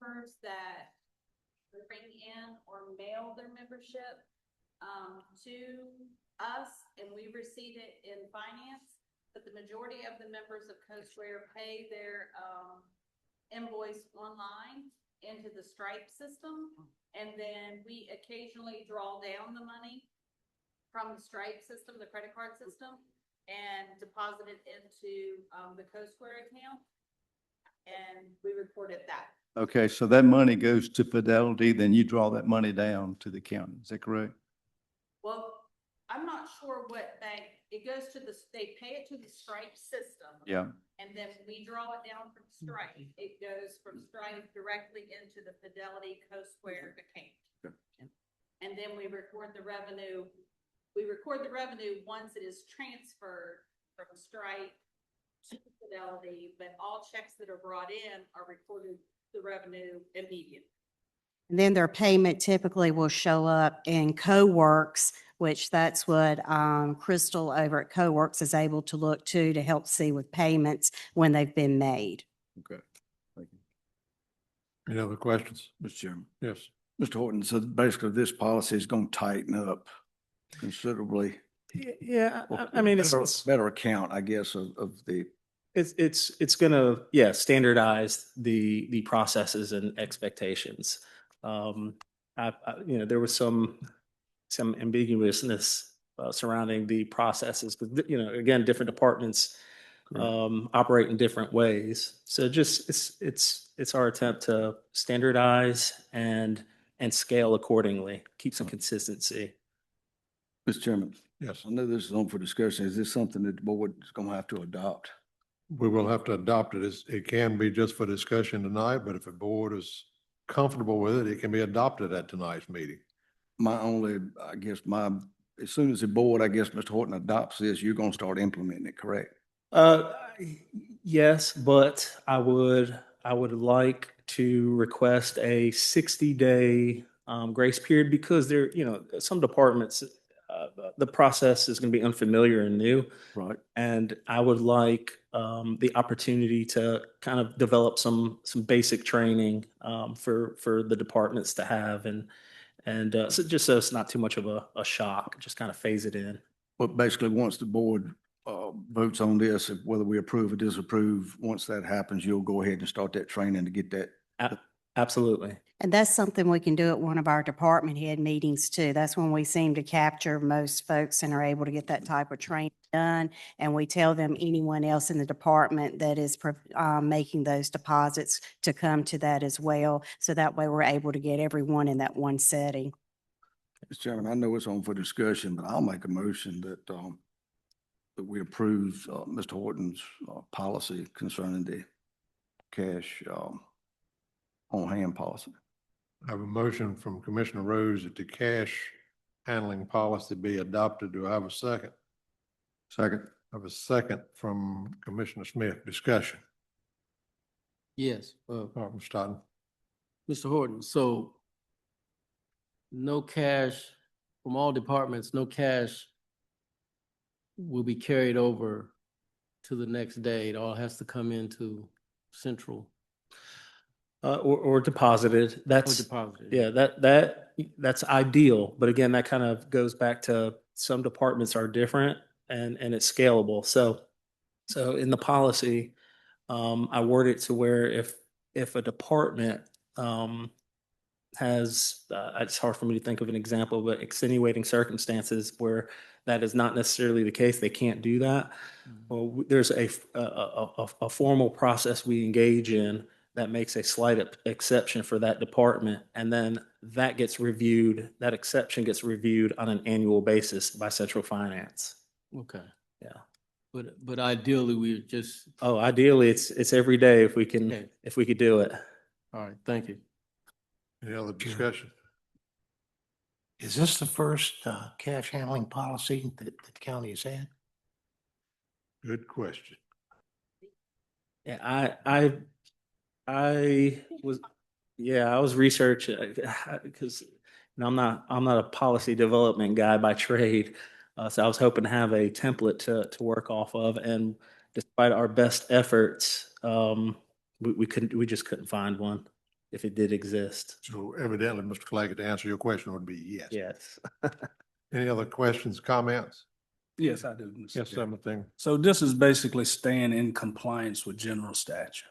Members that bring in or mail their membership to us, and we receive it in finance. But the majority of the members of CoSquare pay their invoice online into the Stripe system, and then we occasionally draw down the money from the Stripe system, the credit card system, and deposit it into the CoSquare account, and we report it that. Okay, so that money goes to Fidelity, then you draw that money down to the county. Is that correct? Well, I'm not sure what bank, it goes to they pay it to the Stripe system. Yeah. And then we draw it down from Stripe. It goes from Stripe directly into the Fidelity CoSquare account. Okay. And then we record the revenue. We record the revenue once it is transferred from Stripe to Fidelity, but all checks that are brought in are recorded the revenue immediately. And then their payment typically will show up in CoWorks, which that's what Crystal over at CoWorks is able to look to help see with payments when they've been made. Okay. Thank you. Any other questions? Mr. Chairman. Yes. Mr. Horton, so basically this policy is going to tighten up considerably. Yeah, I mean, Better account, I guess, of the. It's gonna, yeah, standardize the processes and expectations. There was some ambiguousness surrounding the processes, because, again, different departments operate in different ways. So just it's our attempt to standardize and scale accordingly, keep some consistency. Mr. Chairman. Yes. I know this is on for discussion. Is this something that the board is going to have to adopt? We will have to adopt it. It can be just for discussion tonight, but if the board is comfortable with it, it can be adopted at tonight's meeting. My only, I guess, as soon as the board, I guess, Mr. Horton adopts this, you're going to start implementing it, correct? Yes, but I would like to request a 60-day grace period, because some departments, the process is going to be unfamiliar and new. Right. And I would like the opportunity to kind of develop some basic training for the departments to have, and so just so it's not too much of a shock, just kind of phase it in. But basically, once the board votes on this, whether we approve or disapprove, once that happens, you'll go ahead and start that training to get that. Absolutely. And that's something we can do at one of our department head meetings too. That's when we seem to capture most folks and are able to get that type of training done. And we tell them anyone else in the department that is making those deposits to come to that as well. So that way we're able to get everyone in that one setting. Mr. Chairman, I know it's on for discussion, but I'll make a motion that we approve Mr. Horton's policy concerning the cash on hand policy. I have a motion from Commissioner Rose that the cash handling policy be adopted. Do I have a second? Second. I have a second from Commissioner Smith. Discussion. Yes, Mr. Stoughton. Mr. Horton, so no cash from all departments, no cash will be carried over to the next day. It all has to come into central. or deposited. That's, deposited. yeah, that's ideal. But again, that kind of goes back to some departments are different and it's scalable. So in the policy, I word it to where if a department, has, it's hard for me to think of an example, but extenuating circumstances where that is not necessarily the case, they can't do that. Well, there's a formal process we engage in that makes a slight exception for that department. And then that gets reviewed, that exception gets reviewed on an annual basis by central finance. Okay. Yeah. But ideally, we just, Oh, ideally, it's every day if we Okay. can, if we could do it. all right, thank you. Any other discussion? Is this the first cash handling policy that the county has had? Good question. Yeah, I was, yeah, I was researching because I'm not a policy development guy by trade. So I was hoping to have a template to work off of. And despite our best efforts, we just couldn't find one if it did exist. So evidently, Mr. Claggett, to answer your question would be yes. Yes. Any other questions, comments? Yes, I do. Mr. Yes, Chairman. something. So this is basically staying in compliance with general statute.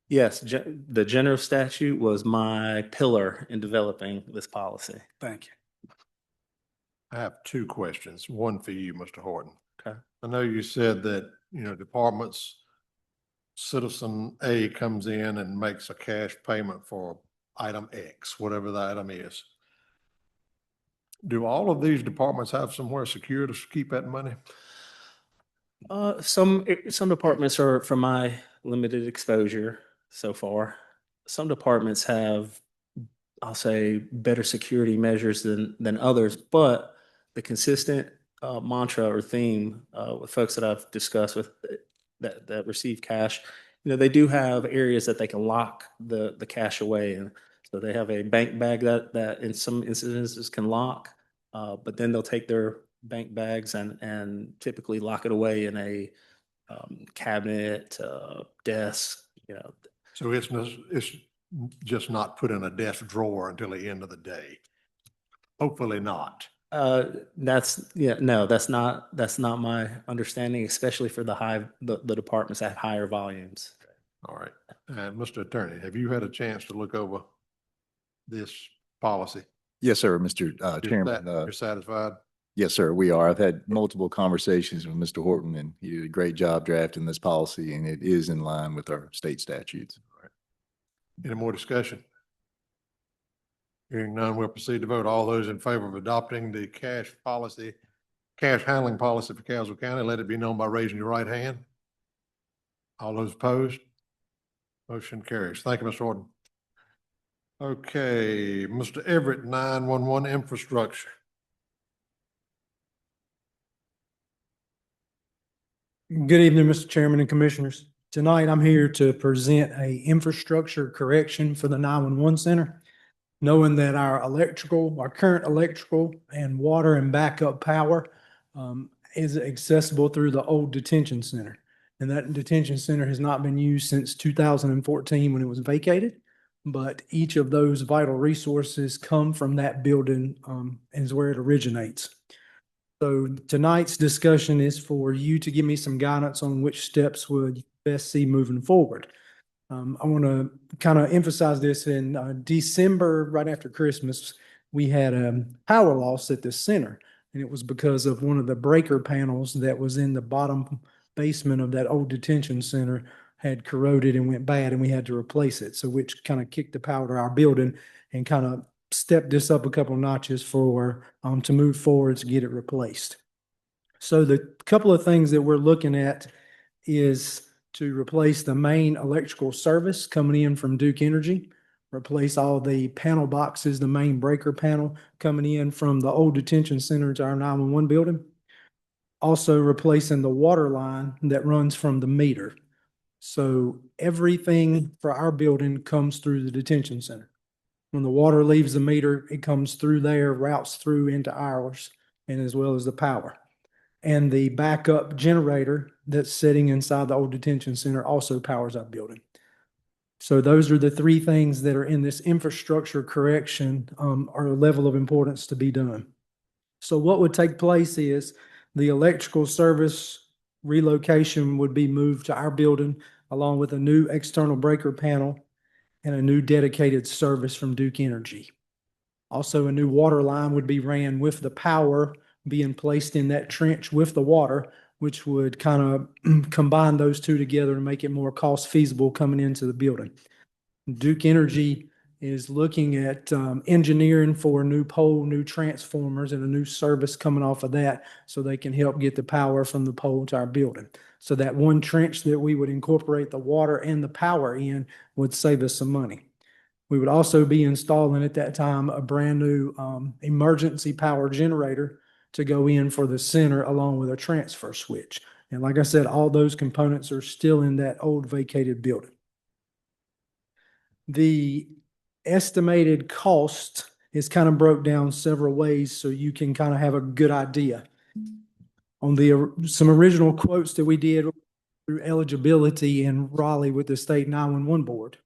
Yes, the general statute was my pillar in developing this policy. Thank you. I have two questions, one for you, Mr. Horton. Okay. I know you said that, departments, citizen A comes in and makes a cash payment for item X, whatever the item is. Do all of these departments have somewhere secure to keep that money? Some departments are, from my limited exposure so far, some departments have, I'll say, better security measures than others, but the consistent mantra or theme with folks that I've discussed with that receive cash, they do have areas that they can lock the cash away in. So they have a bank bag that in some instances can lock, but then they'll take their bank bags and typically lock it away in a cabinet, desk, So it's just not put in a desk drawer until the end of the day. Hopefully not. That's not my understanding, especially for the departments that have higher volumes. All right. And Mr. Attorney, have you had a chance to look over this policy? Yes, sir, Mr. Chairman. You're satisfied? Yes, sir, we are. I've had multiple conversations with Mr. Horton, and he did a great job drafting this policy, and it is in line with our state statutes. All right. Any more discussion? Hearing none, we'll proceed to vote. All those in favor of adopting the cash handling policy for Caswell County, let it be known by raising your right hand. All those opposed? Motion carries. Thank you, Mr. Horton. Okay, Mr. Everett, 911 infrastructure. Good evening, Mr. Chairman and Commissioners. Tonight, I'm here to present a infrastructure correction for the 911 center. Knowing that our current electrical and water and backup power is accessible through the old detention center. And that detention center has not been used since 2014 when it was vacated. But each of those vital resources come from that building and is where it originates. So tonight's discussion is for you to give me some guidance on which steps would best see moving forward. I want to kind of emphasize this. In December, right after Christmas, we had a power loss at the center, and it was because of one of the breaker panels that was in the bottom basement of that old detention center had corroded and went bad, and we had to replace it. So which kind of kicked the power to our building and kind of stepped this up a couple of notches for to move forward to get it replaced. So the couple of things that we're looking at is to replace the main electrical service coming in from Duke Energy, replace all the panel boxes, the main breaker panel coming in from the old detention center to our 911 building. Also replacing the water line that runs from the meter. So everything for our building comes through the detention center. When the water leaves the meter, it comes through there, routes through into ours, and as well as the power. And the backup generator that's sitting inside the old detention center also powers our building. So those are the three things that are in this infrastructure correction, are a level of importance to be done. So what would take place is the electrical service relocation would be moved to our building along with a new external breaker panel and a new dedicated service from Duke Energy. Also, a new water line would be ran with the power being placed in that trench with the water, which would kind of combine those two together and make it more cost feasible coming into the building. Duke Energy is looking at engineering for a new pole, new transformers, and a new service coming off of that so they can help get the power from the pole to our building. So that one trench that we would incorporate the water and the power in would save us some money. We would also be installing at that time a brand new emergency power generator to go in for the center along with a transfer switch. And like I said, all those components are still in that old vacated building. The estimated cost is kind of broke down several ways so you can kind of have a good idea. On the some original quotes that we did through eligibility in Raleigh with the state 911 board,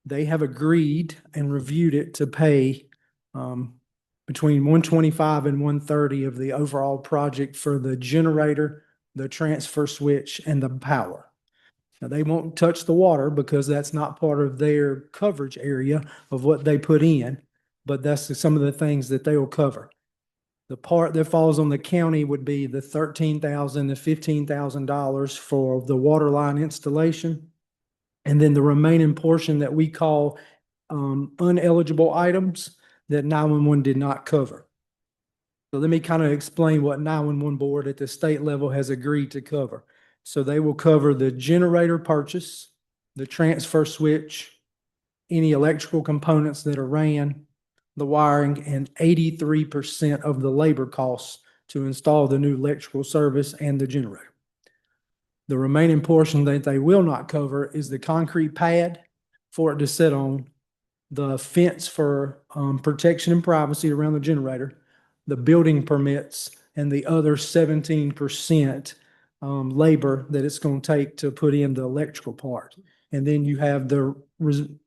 they have agreed and reviewed it to pay between 125 and 130 of the overall project for the generator, the transfer switch, and the power. Now, they won't touch the water because that's not part of their coverage area of what they put in, but that's some of the things that they will cover. The part that falls on the county would be the $13,000 to $15,000 for the water line installation. And then the remaining portion that we call uneligible items that 911 did not cover. So let me kind of explain what 911 board at the state level has agreed to cover. So they will cover the generator purchase, the transfer switch, any electrical components that are ran, the wiring, and 83% of the labor costs to install the new electrical service and the generator. The remaining portion that they will not cover is the concrete pad for it to sit on, the fence for protection and privacy around the generator, the building permits, and the other 17% labor that it's going to take to put in the electrical part. And then you have the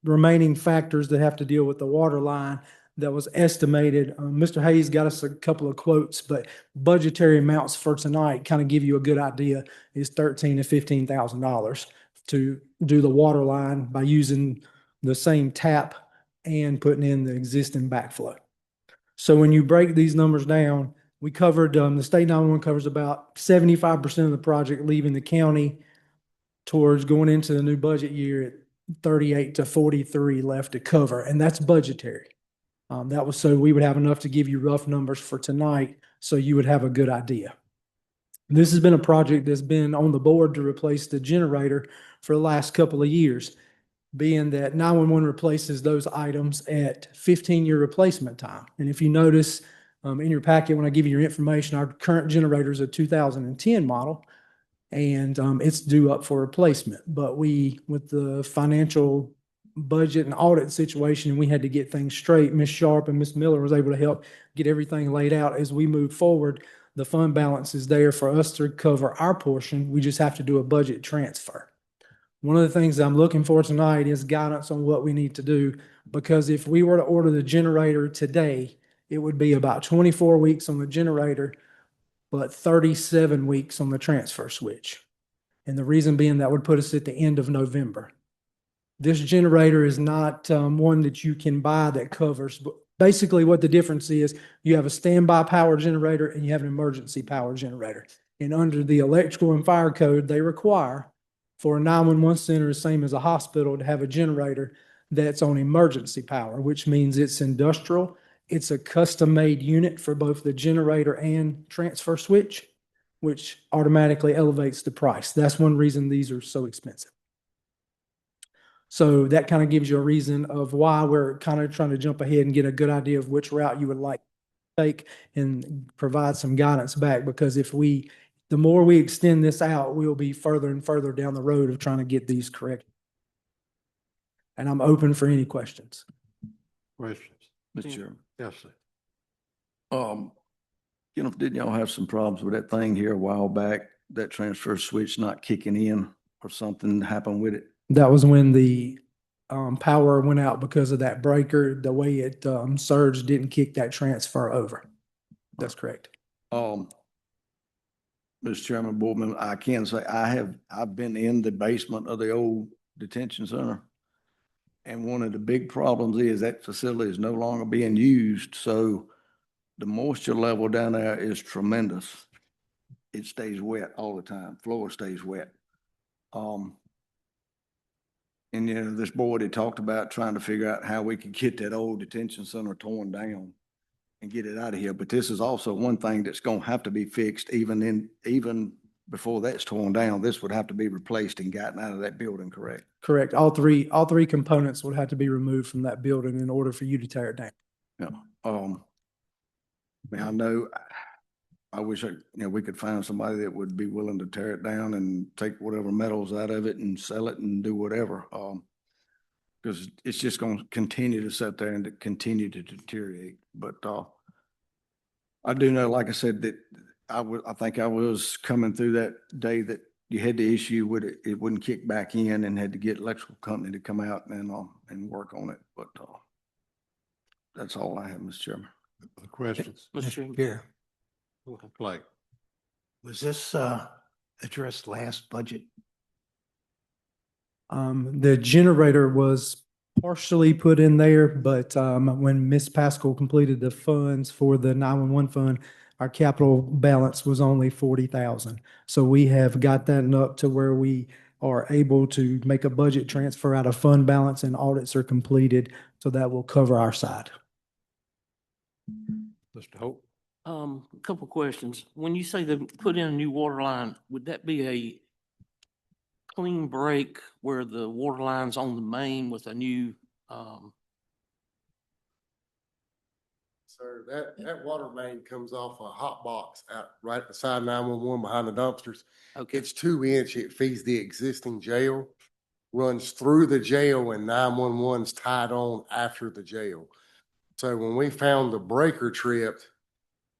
remaining factors that have to deal with the water line that was estimated. Mr. Hayes got us a couple of quotes, but budgetary amounts for tonight kind of give you a good idea is $13,000 to $15,000 to do the water line by using the same tap and putting in the existing backflow. So when you break these numbers down, we covered, the state 911 covers about 75% of the project leaving the county towards going into the new budget year at 38 to 43 left to cover, and that's budgetary. That was so we would have enough to give you rough numbers for tonight so you would have a good idea. This has been a project that's been on the board to replace the generator for the last couple of years, being that 911 replaces those items at 15-year replacement time. And if you notice in your packet, when I give you your information, our current generator is a 2010 model, and it's due up for replacement. But we, with the financial budget and audit situation, we had to get things straight. Ms. Sharp and Ms. Miller was able to help get everything laid out as we move forward. The fund balance is there for us to cover our portion. We just have to do a budget transfer. One of the things I'm looking for tonight is guidance on what we need to do, because if we were to order the generator today, it would be about 24 weeks on the generator, but 37 weeks on the transfer switch. And the reason being that would put us at the end of November. This generator is not one that you can buy that covers. But basically what the difference is, you have a standby power generator and you have an emergency power generator. And under the electrical and fire code, they require for a 911 center, the same as a hospital, to have a generator that's on emergency power, which means it's industrial. It's a custom-made unit for both the generator and transfer switch, which automatically elevates the price. That's one reason these are so expensive. So that kind of gives you a reason of why we're kind of trying to jump ahead and get a good idea of which route you would like to take and provide some guidance back. Because the more we extend this out, we'll be further and further down the road of trying to get these correct. And I'm open for any questions. Questions? Mr. Chairman. Yes, sir. Didn't y'all have some problems with that thing here a while back, that transfer switch not kicking in or something happened with it? That was when the power went out because of that breaker. The way it surged didn't kick that transfer over. That's correct. Mr. Chairman, board member, I can say I've been in the basement of the old detention center. And one of the big problems is that facility is no longer being used, so the moisture level down there is tremendous. It stays wet all the time. Floor stays wet. And you know, this board had talked about trying to figure out how we could get that old detention center torn down and get it out of here. But this is also one thing that's gonna have to be fixed even before that's torn down. This would have to be replaced and gotten out of that building, correct? Correct. All three components would have to be removed from that building in order for you to tear it down. Yeah. I mean, I know, I wish we could find somebody that would be willing to tear it down and take whatever metals out of it and sell it and do whatever. Because it's just going to continue to sit there and to continue to deteriorate. But I do know, like I said, that I think I was coming through that day that you had the issue with it. It wouldn't kick back in and had to get electrical company to come out and work on it. But that's all I have, Mr. Chairman. Other questions? Mr. Chairman. Here, Blake? was this addressed last budget? The generator was partially put in there, but when Ms. Pascal completed the funds for the 911 fund, our capital balance was only 40,000. So we have got that up to where we are able to make a budget transfer out of fund balance and audits are completed. So that will cover our side. Mr. Hope? A couple questions. When you say they put in a new water line, would that be a clean break where the water line's on the main with a new, Sir, that water main comes off a hot box out right beside 911 behind the dumpsters. okay, It's 2 inch. It feeds the existing jail, runs through the jail, and 911's tied on after the jail. So when we found the breaker tripped,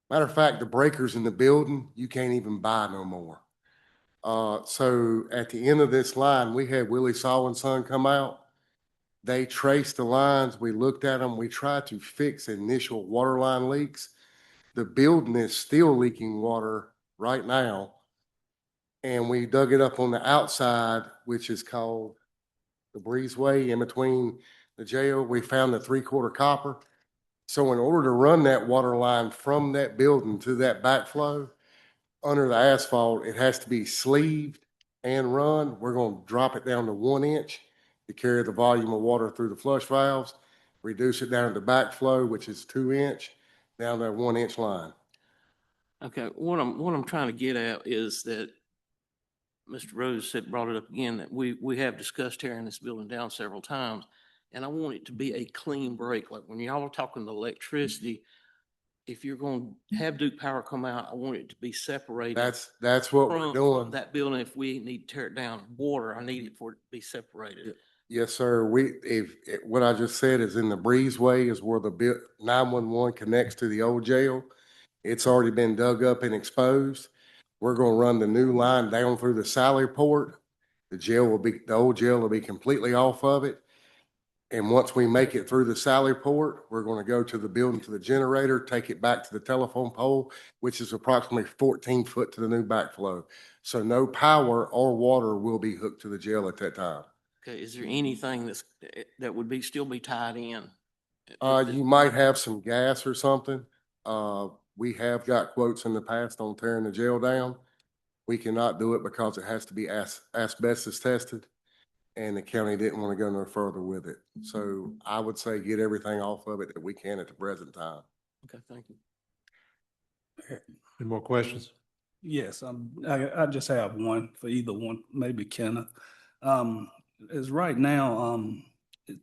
matter of fact, the breakers in the building, you can't even buy no more. So at the end of this line, we had Willie Saw and Son come out. They traced the lines. We looked at them. We tried to fix initial water line leaks. The building is still leaking water right now. And we dug it up on the outside, which is called the breezeway in between the jail. We found the 3/4 copper. So in order to run that water line from that building to that backflow, under the asphalt, it has to be sleeved and run. We're going to drop it down to 1 inch to carry the volume of water through the flush valves, reduce it down to backflow, which is 2 inch, down to a 1 inch line. okay. What I'm trying to get at is that Mr. Rose brought it up again, that we have discussed tearing this building down several times. And I want it to be a clean break. Like when y'all are talking the electricity, if you're going to have Duke Power come out, I want it to be separated. That's what we're from doing. that building. If we need to tear it down, water, I need it for it to be separated. Yes, sir. What I just said is in the breezeway is where the 911 connects to the old jail. It's already been dug up and exposed. We're going to run the new line down through the Sally Port. The old jail will be completely off of it. And once we make it through the Sally Port, we're going to go to the building to the generator, take it back to the telephone pole, which is approximately 14 foot to the new backflow. So no power or water will be hooked to the jail at that time. Okay, is there anything that would still be tied in? You might have some gas or something. We have got quotes in the past on tearing the jail down. We cannot do it because it has to be asbestos tested. And the county didn't want to go no further with it. So I would say get everything off of it that we can at the present time. Okay, thank you. Any more questions? Yes, I just have one for either one, maybe Kenneth. Is right now,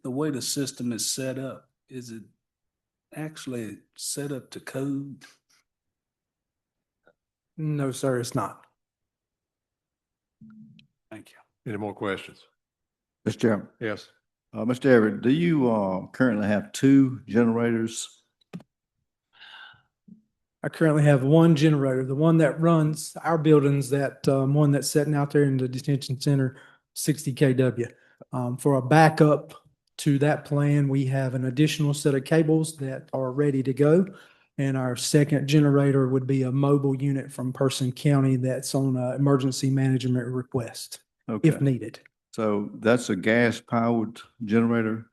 the way the system is set up, is it actually set up to code? No, sir, it's not. Thank you. Any more questions? Mr. Chairman. Yes. Mr. Everett, do you currently have 2 generators? I currently have one generator, the one that runs our buildings, that one that's sitting out there in the detention center, 60 kW. For a backup to that plan, we have an additional set of cables that are ready to go. And our second generator would be a mobile unit from Person County that's on an emergency management request, Okay. if needed. So that's a gas powered generator?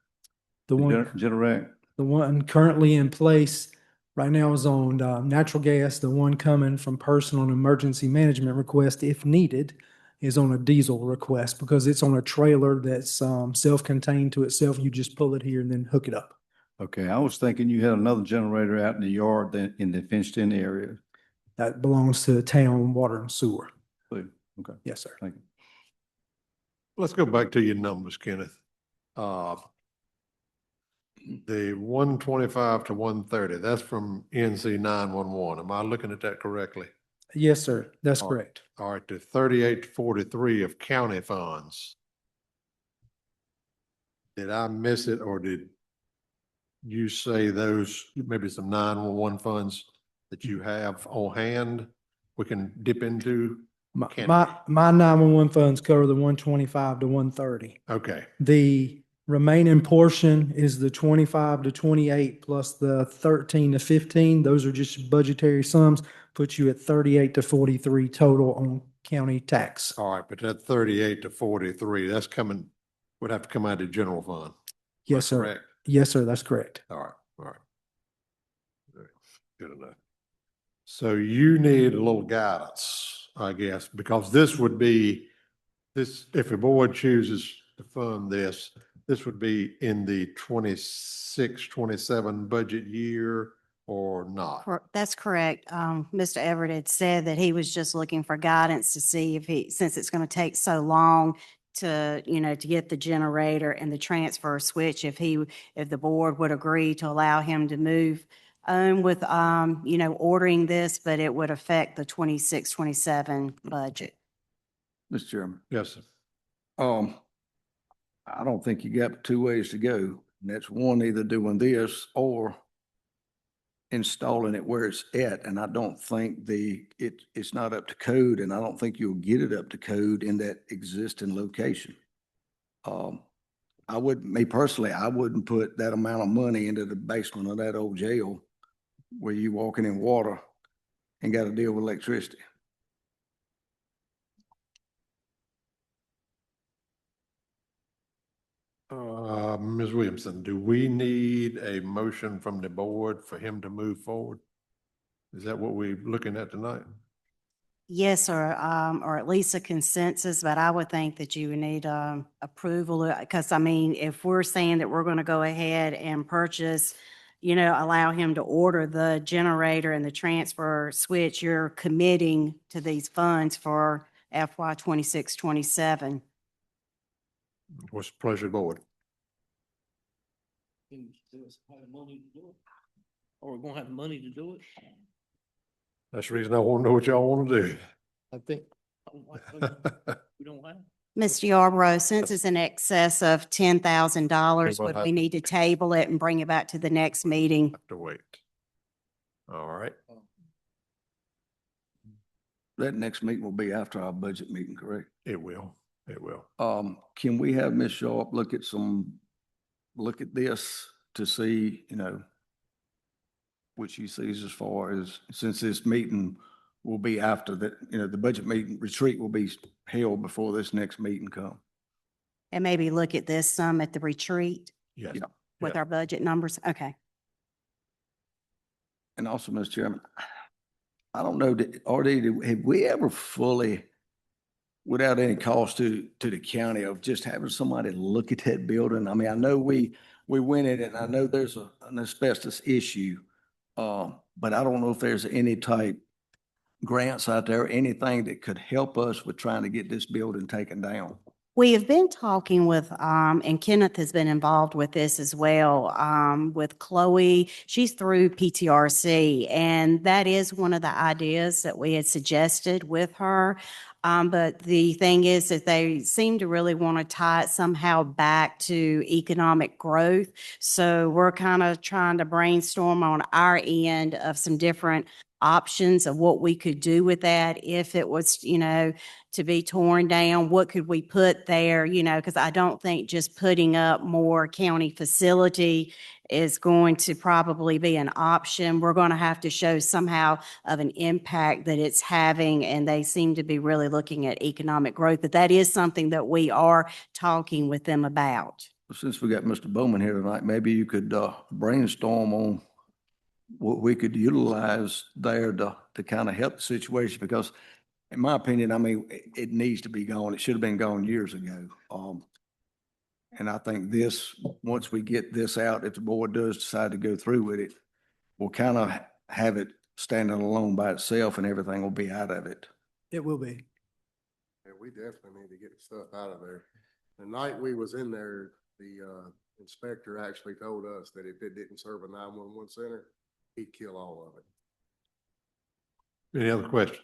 The one, Generac? the one currently in place right now is on natural gas. The one coming from Person on emergency management request, if needed, is on a diesel request because it's on a trailer that's self-contained to itself. You just pull it here and then hook it up. Okay, I was thinking you had another generator out in the yard than in the fenced in area. That belongs to the town water and sewer. Okay, Yes, sir. thank you. Let's go back to your numbers, Kenneth. The 125 to 130, that's from NC 911. Am I looking at that correctly? Yes, sir. That's All correct. All right, the 38 to 43 of county funds. Did I miss it, or did you say those, maybe some 911 funds that you have on hand we can dip into? Can My 911 funds cover the 125 to 130. Okay, The remaining portion is the 25 to 28 plus the 13 to 15. Those are just budgetary sums, puts you at 38 to 43 total on county tax. all right, but that 38 to 43, that's coming, would have to come out of the general fund. Yes, sir. Correct. Yes, sir. That's correct. All right, all right. Good enough. So you need a little guidance, I guess, because this would be, this, if the board chooses to fund this, this would be in the 26, 27 budget year or not? That's correct. Mr. Everett had said that he was just looking for guidance to see if he, since it's going to take so long to, to get the generator and the transfer switch, if the board would agree to allow him to move with, ordering this, but it would affect the 26, 27 budget. Mr. Chairman. Yes, sir. I don't think you got two ways to go. And that's one, either doing this or installing it where it's at. And I don't think it's not up to code, and I don't think you'll get it up to code in that existing location. Me personally, I wouldn't put that amount of money into the basement of that old jail where you walking in water and got to deal with electricity. Ms. Williamson, do we need a motion from the board for him to move forward? Is that what we're looking at tonight? Yes, or at least a consensus, but I would think that you would need approval, because I mean, if we're saying that we're going to go ahead and purchase, allow him to order the generator and the transfer switch, you're committing to these funds for FY 26, 27. What's the pleasure of the board? Or we're gonna have the money to do it? That's the reason I want to know what y'all want to do. I think. We don't have. Mr. Yarborough, since it's in excess of $10,000, We'll would have we need to table it and bring it back to the next meeting? Have to wait. All right. That next meeting will be after our budget meeting, correct? It will. It will. Can we have Ms. Sharp look at this to see, what she sees as far as, since this meeting will be after that, the budget meeting retreat will be held before this next meeting comes. And maybe look at this some at the retreat Yes. Yeah. with our budget numbers? Okay. And also, Mr. Chairman, I don't know, have we ever fully, without any cost to the county, of just having somebody look at that building? I mean, I know we went in and I know there's an asbestos issue, but I don't know if there's any type grants out there, anything that could help us with trying to get this building taken down. We have been talking with, and Kenneth has been involved with this as well, with Chloe. She's through PTRC, and that is one of the ideas that we had suggested with her. But the thing is that they seem to really want to tie it somehow back to economic growth. So we're kind of trying to brainstorm on our end of some different options of what we could do with that if it was, to be torn down. What could we put there, because I don't think just putting up more county facility is going to probably be an option. We're going to have to show somehow of an impact that it's having, and they seem to be really looking at economic growth. But that is something that we are talking with them about. Since we got Mr. Bowman here tonight, maybe you could brainstorm on what we could utilize there to kind of help the situation, because in my opinion, I mean, it needs to be gone. It should have been gone years ago. And I think this, once we get this out, if the board does decide to go through with it, we'll kind of have it standing alone by itself and everything will be out of it. It will be. Yeah, we definitely need to get the stuff out of there. The night we was in there, the inspector actually told us that if it didn't serve a 911 center, he'd kill all of it. Any other questions?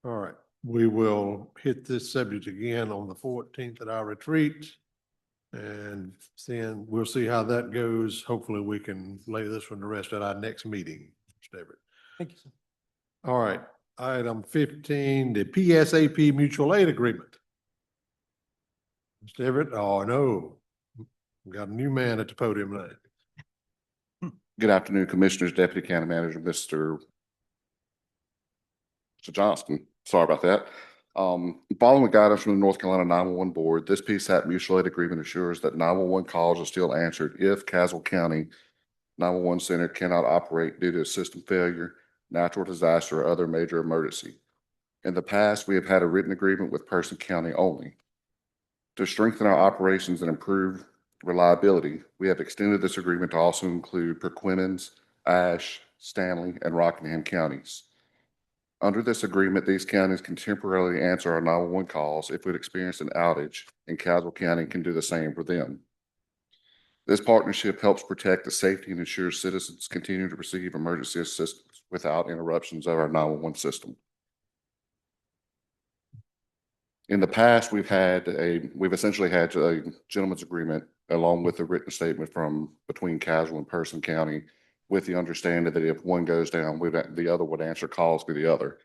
All right, we will hit this subject again on the 14th at our retreat. And then we'll see how that goes. Hopefully we can lay this one to rest at our next meeting, Mr. Everett. Thank you, sir. All right, item 15, the PSAP mutual aid agreement. Mr. Everett, oh no, we got a new man at the podium tonight. Good afternoon, Commissioners, Deputy County Manager, Mr. Johnston. Sorry about that. Following guidance from the North Carolina 911 Board, this PSAP mutual aid agreement assures that 911 calls are still answered if Caswell County 911 Center cannot operate due to system failure, natural disaster, or other major emergency. In the past, we have had a written agreement with Person County only. To strengthen our operations and improve reliability, we have extended this agreement to also include Perquimans, Ashe, Stanley, and Rockingham counties. Under this agreement, these counties can temporarily answer our 911 calls if we experience an outage, and Caswell County can do the same for them. This partnership helps protect the safety and ensures citizens continue to receive emergency assistance without interruptions of our 911 system. In the past, we've essentially had a gentleman's agreement along with a written statement between Caswell and Person County, with the understanding that if one goes down, the other would answer calls to the other.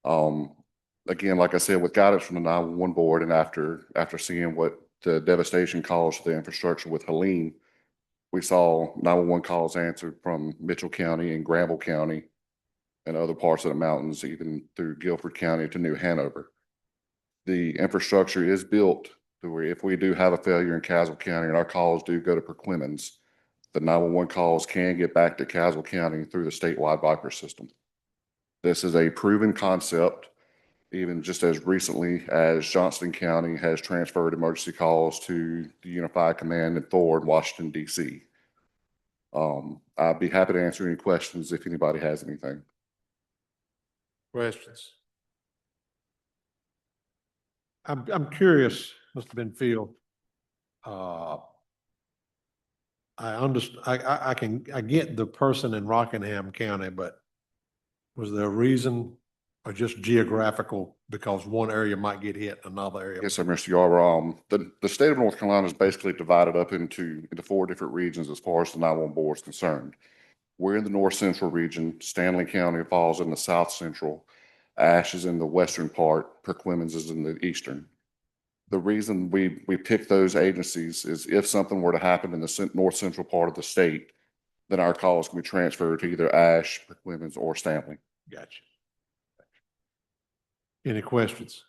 Again, like I said, with guidance from the 911 Board and after seeing what the devastation caused to the infrastructure with Helene, we saw 911 calls answered from Mitchell County and Granville County and other parts of the mountains, even through Guilford County to New Hanover. The infrastructure is built to where if we do have a failure in Caswell County and our calls do go to Perquimans, the 911 calls can get back to Caswell County through the statewide Viper system. This is a proven concept, even just as recently as Johnston County has transferred emergency calls to the Unified Command in Thor in Washington, D.C. I'd be happy to answer any questions if anybody has anything. Questions? I'm curious, Mr. Benfield. I understand. I get the person in Rockingham County, but was there a reason or just geographical because one area might get hit, another area? Yes, sir, Mr. Yarber. The state of North Carolina is basically divided up into 4 different regions as far as the 911 Board is concerned. We're in the North Central region. Stanley County falls in the South Central. Ashe is in the western part. Perquimans is in the eastern. The reason we pick those agencies is if something were to happen in the North Central part of the state, then our calls can be transferred to either Ashe, Perquimans, or Stanley. Gotcha. Any questions?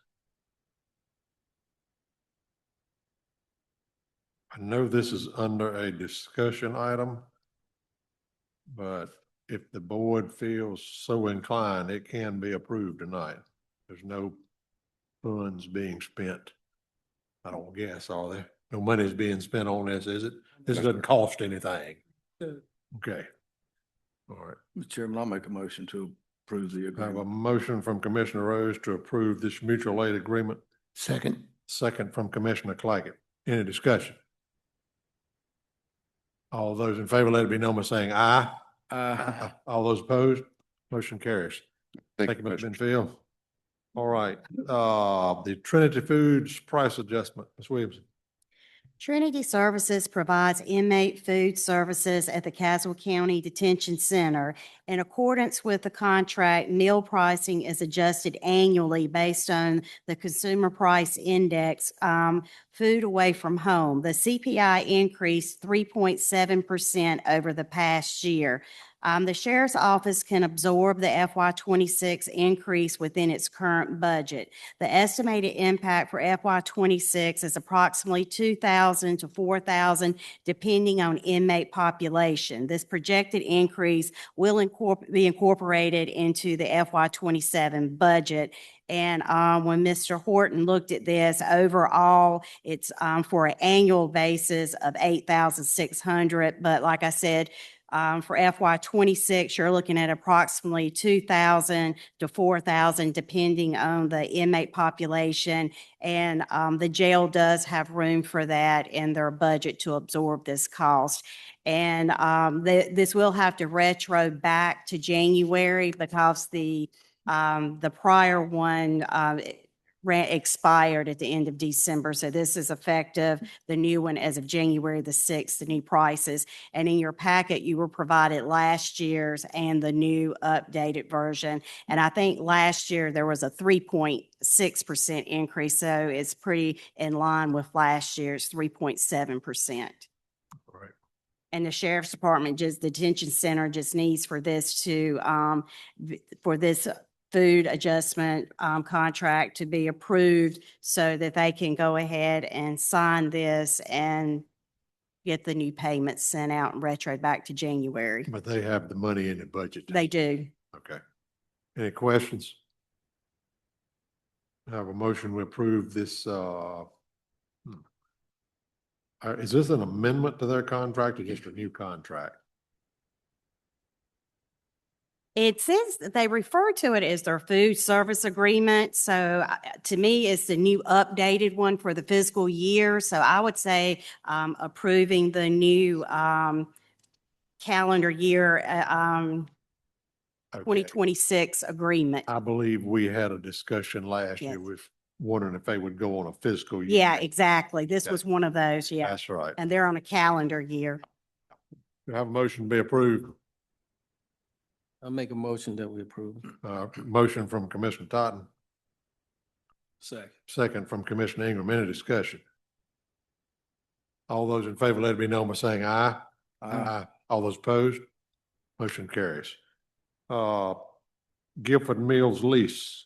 I know this is under a discussion item, but if the board feels so inclined, it can be approved tonight. There's no funds being spent. I don't guess, are there? No money is being spent on this, is it? This doesn't cost anything. Okay. All right. Mr. Chairman, I'll make a motion to approve the I have a agreement. motion from Commissioner Rose to approve this mutual aid agreement. Second. Second from Commissioner Claggett. Any discussion? All those in favor, let it be known by saying aye. Aye. All those opposed, motion carries. Thank Thank you, you, Mr. Commissioner. Benfield. All right, the Trinity Foods price adjustment, Ms. Williamson. Trinity Services provides inmate food services at the Caswell County Detention Center. In accordance with the contract, meal pricing is adjusted annually based on the Consumer Price Index, food away from home. The CPI increased 3.7% over the past year. The Sheriff's Office can absorb the FY '26 increase within its current budget. The estimated impact for FY '26 is approximately 2,000 to 4,000, depending on inmate population. This projected increase will be incorporated into the FY '27 budget. And when Mr. Horton looked at this, overall, it's for an annual basis of 8,600. But like I said, for FY '26, you're looking at approximately 2,000 to 4,000, depending on the inmate population. And the jail does have room for that in their budget to absorb this cost. And this will have to retro back to January because the prior one expired at the end of December. So this is effective, the new one as of January the 6th, the new prices. And in your packet, you were provided last year's and the new updated version. And I think last year there was a 3.6% increase. So it's pretty in line with last year's 3.7%. Right. And the Sheriff's Department, just the detention center just needs for this to, for this food adjustment contract to be approved so that they can go ahead and sign this and get the new payments sent out and retro back to January. But they have the money in the budget. They do. Okay. Any questions? I have a motion to approve this, is this an amendment to their contract or just a new contract? It says that they refer to it as their food service agreement. So to me, it's the new updated one for the fiscal year. So I would say approving the new calendar year 2026 agreement. I believe we had a discussion last Yes. year with wondering if they would go on a fiscal year. Yeah, exactly. This was one of those, yeah. That's right. And they're on a calendar year. Do I have a motion to be approved? I'll make a motion that we approve. Motion from Commissioner Totten, Second. second from Commissioner Ingram. Any discussion? All those in favor, let it be known by saying aye. Aye. All those opposed? Motion carries. Guilford Mills lease.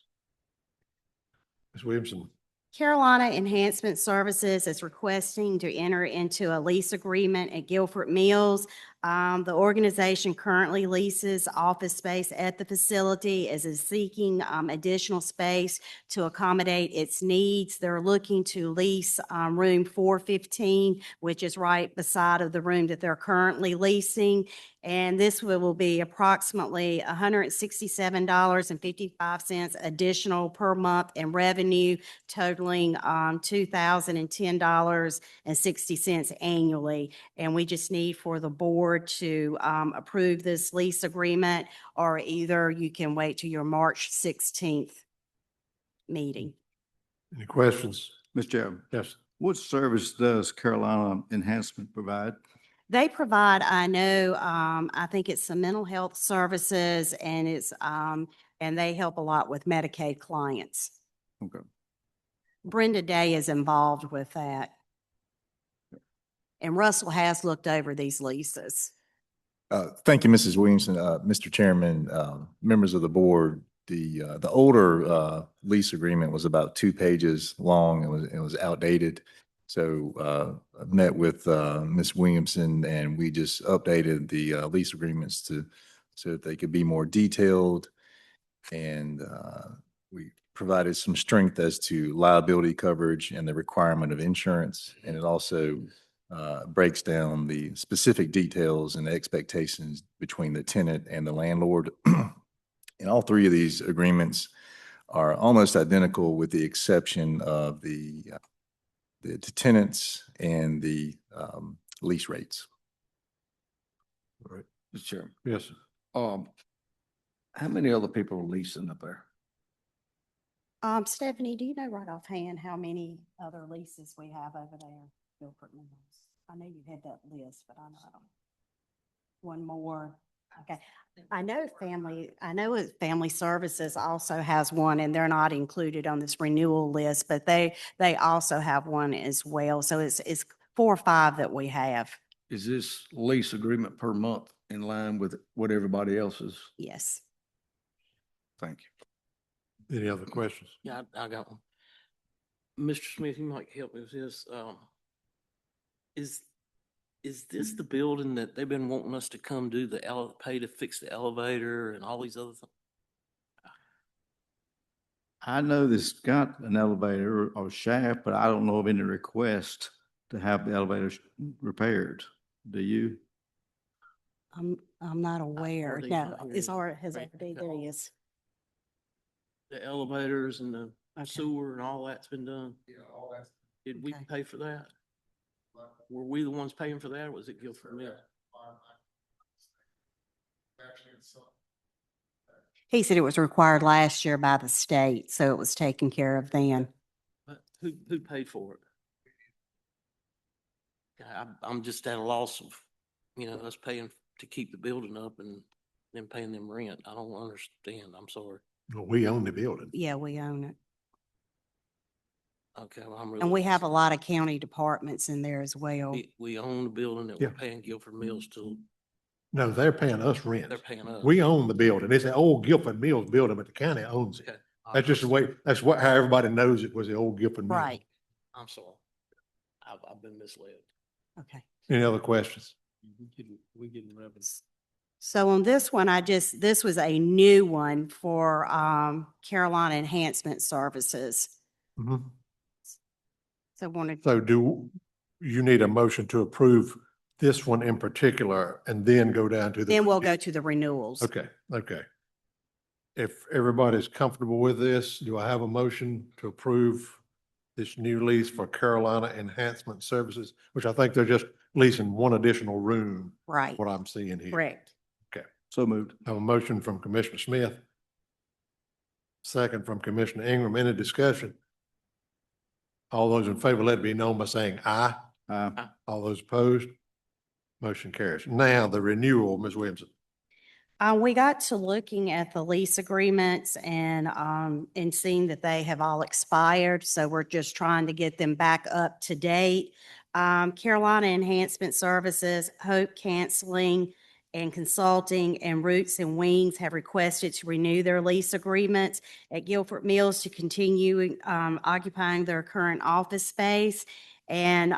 Ms. Williamson. Carolina Enhancement Services is requesting to enter into a lease agreement at Guilford Mills. The organization currently leases office space at the facility as is seeking additional space to accommodate its needs. They're looking to lease room 415, which is right beside of the room that they're currently leasing. And this will be approximately $167.55 additional per month in revenue, totaling $2,010.60 annually. And we just need for the board to approve this lease agreement, or either you can wait till your March 16th meeting. Any questions? Mr. Chairman, Yes. what service does Carolina Enhancement provide? They provide, I know, I think it's some mental health services, and it's, and they help a lot with Medicaid clients. Okay. Brenda Day is involved with that. And Russell has looked over these leases. Thank you, Mrs. Williamson. Mr. Chairman, members of the board, the older lease agreement was about 2 pages long. It was outdated. So I met with Ms. Williamson, and we just updated the lease agreements so that they could be more detailed. And we provided some strength as to liability coverage and the requirement of insurance. And it also breaks down the specific details and the expectations between the tenant and the landlord. And all 3 of these agreements are almost identical, with the exception of the tenants and the lease rates. All right. Mr. Chairman. Yes, sir. How many other people are leasing up there? Stephanie, do you know right offhand how many other leases we have over there? Guilford Mills. I know you had that list, but I don't. One more. Okay. I know Family Services also has one, and they're not included on this renewal list, but they also have one as well. So it's 4 or 5 that we have. Is this lease agreement per month in line with what everybody else is? Yes. Thank you. Any other questions? Yeah, I got one. Mr. Smith, you might help me with this. Is this the building that they've been wanting us to come do pay to fix the elevator and all these other things? I know this got an elevator or shaft, but I don't know of any request to have the elevator repaired. Do you? I'm not aware. RD's No, not here. it's our, his Right. RD, there he is. The elevators and the Okay. sewer and all that's been done? Yeah, all that. Did we Okay. pay for that? Were we the ones paying for that, or was it Guilford Mills? He said it was required last year by the state, so it was taken care of then. But who paid for it? Yeah, I'm just at a loss of, us paying to keep the building up and then paying them rent. I don't understand. I'm sorry. Well, we own the building. Yeah, we own it. Okay, well, I'm really. And we have a lot of county departments in there as well. We own the building that Yeah. we're paying Guilford Mills to. No, they're paying us rent. They're paying us. We own the building. It's an old Guilford Mills building, but the county owns it. Okay. That's just the way, how everybody knows it was the old Guilford Mills. Right. I'm sorry. I've been misled. Okay. Any other questions? We getting revenue. So on this one, this was a new one for Carolina Enhancement Services. Mhm. So wanted, So do you need a motion to approve this one in particular and then go down to the? then we'll go to the renewals. Okay, okay. If everybody's comfortable with this, do I have a motion to approve this new lease for Carolina Enhancement Services, which I think they're just leasing one additional room, Right, what I'm seeing here. correct. So moved. I have a motion from Commissioner Smith. Second from Commissioner Ingram. Any discussion? All those in favor, let it be known by saying aye. Aye. All those opposed? Motion carries. Now the renewal, Ms. Williamson. We got to looking at the lease agreements and seeing that they have all expired. So we're just trying to get them back up to date. Carolina Enhancement Services, Hope Canceling and Consulting, and Roots and Wings have requested to renew their lease agreements at Guilford Mills to continue occupying their current office space. And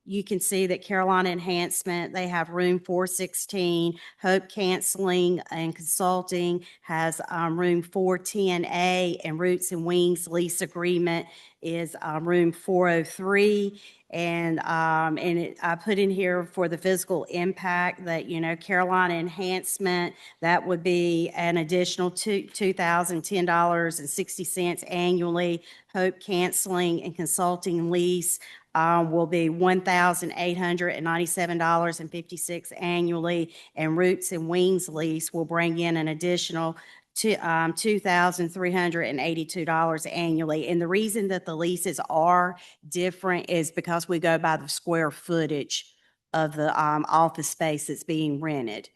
you can see that Carolina Enhancement, they have room 416. Hope Canceling and Consulting has room 410A, and Roots and Wings lease agreement is room 403. And I put in here for the physical impact that, Carolina Enhancement, that would be an additional $2,010.60 annually. Hope Canceling and Consulting lease will be $1,897.56 annually, and Roots and Wings lease will bring in an additional $2,382 annually. And the reason that the leases are different is because we go by the square footage of the office space that's being rented.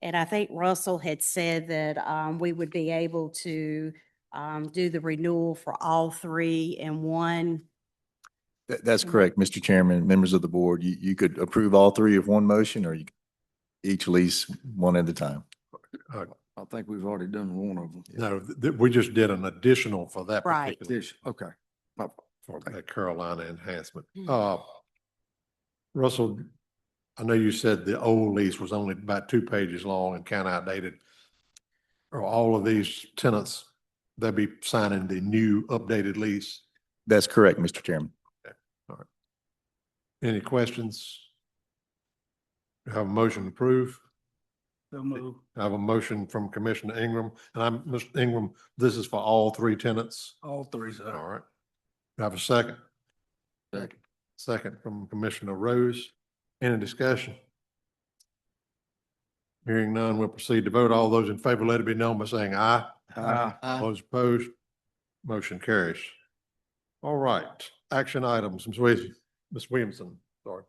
And I think Russell had said that we would be able to do the renewal for all 3 in one. That's correct, Mr. Chairman, members of the board. You could approve all 3 of one motion, or you each lease one at a time. I think we've already done one of them. No, we just did an additional for that Right. particular. Okay. For that Carolina Enhancement. Mhm. Russell, I know you said the old lease was only about 2 pages long and kind of outdated. Are all of these tenants, they'll be signing the new updated lease? That's correct, Mr. Chairman. All right. Any questions? You have a motion to approve? So move. I have a motion from Commissioner Ingram, and Mr. Ingram, this is for all 3 tenants? All 3, sir. All right. Do I have a second? Second. Second from Commissioner Rose. Any discussion? Hearing none, we'll proceed to vote. All those in favor, let it be known by saying aye. Aye. All those opposed, motion carries. All right. action items, Ms. Williamson, sorry.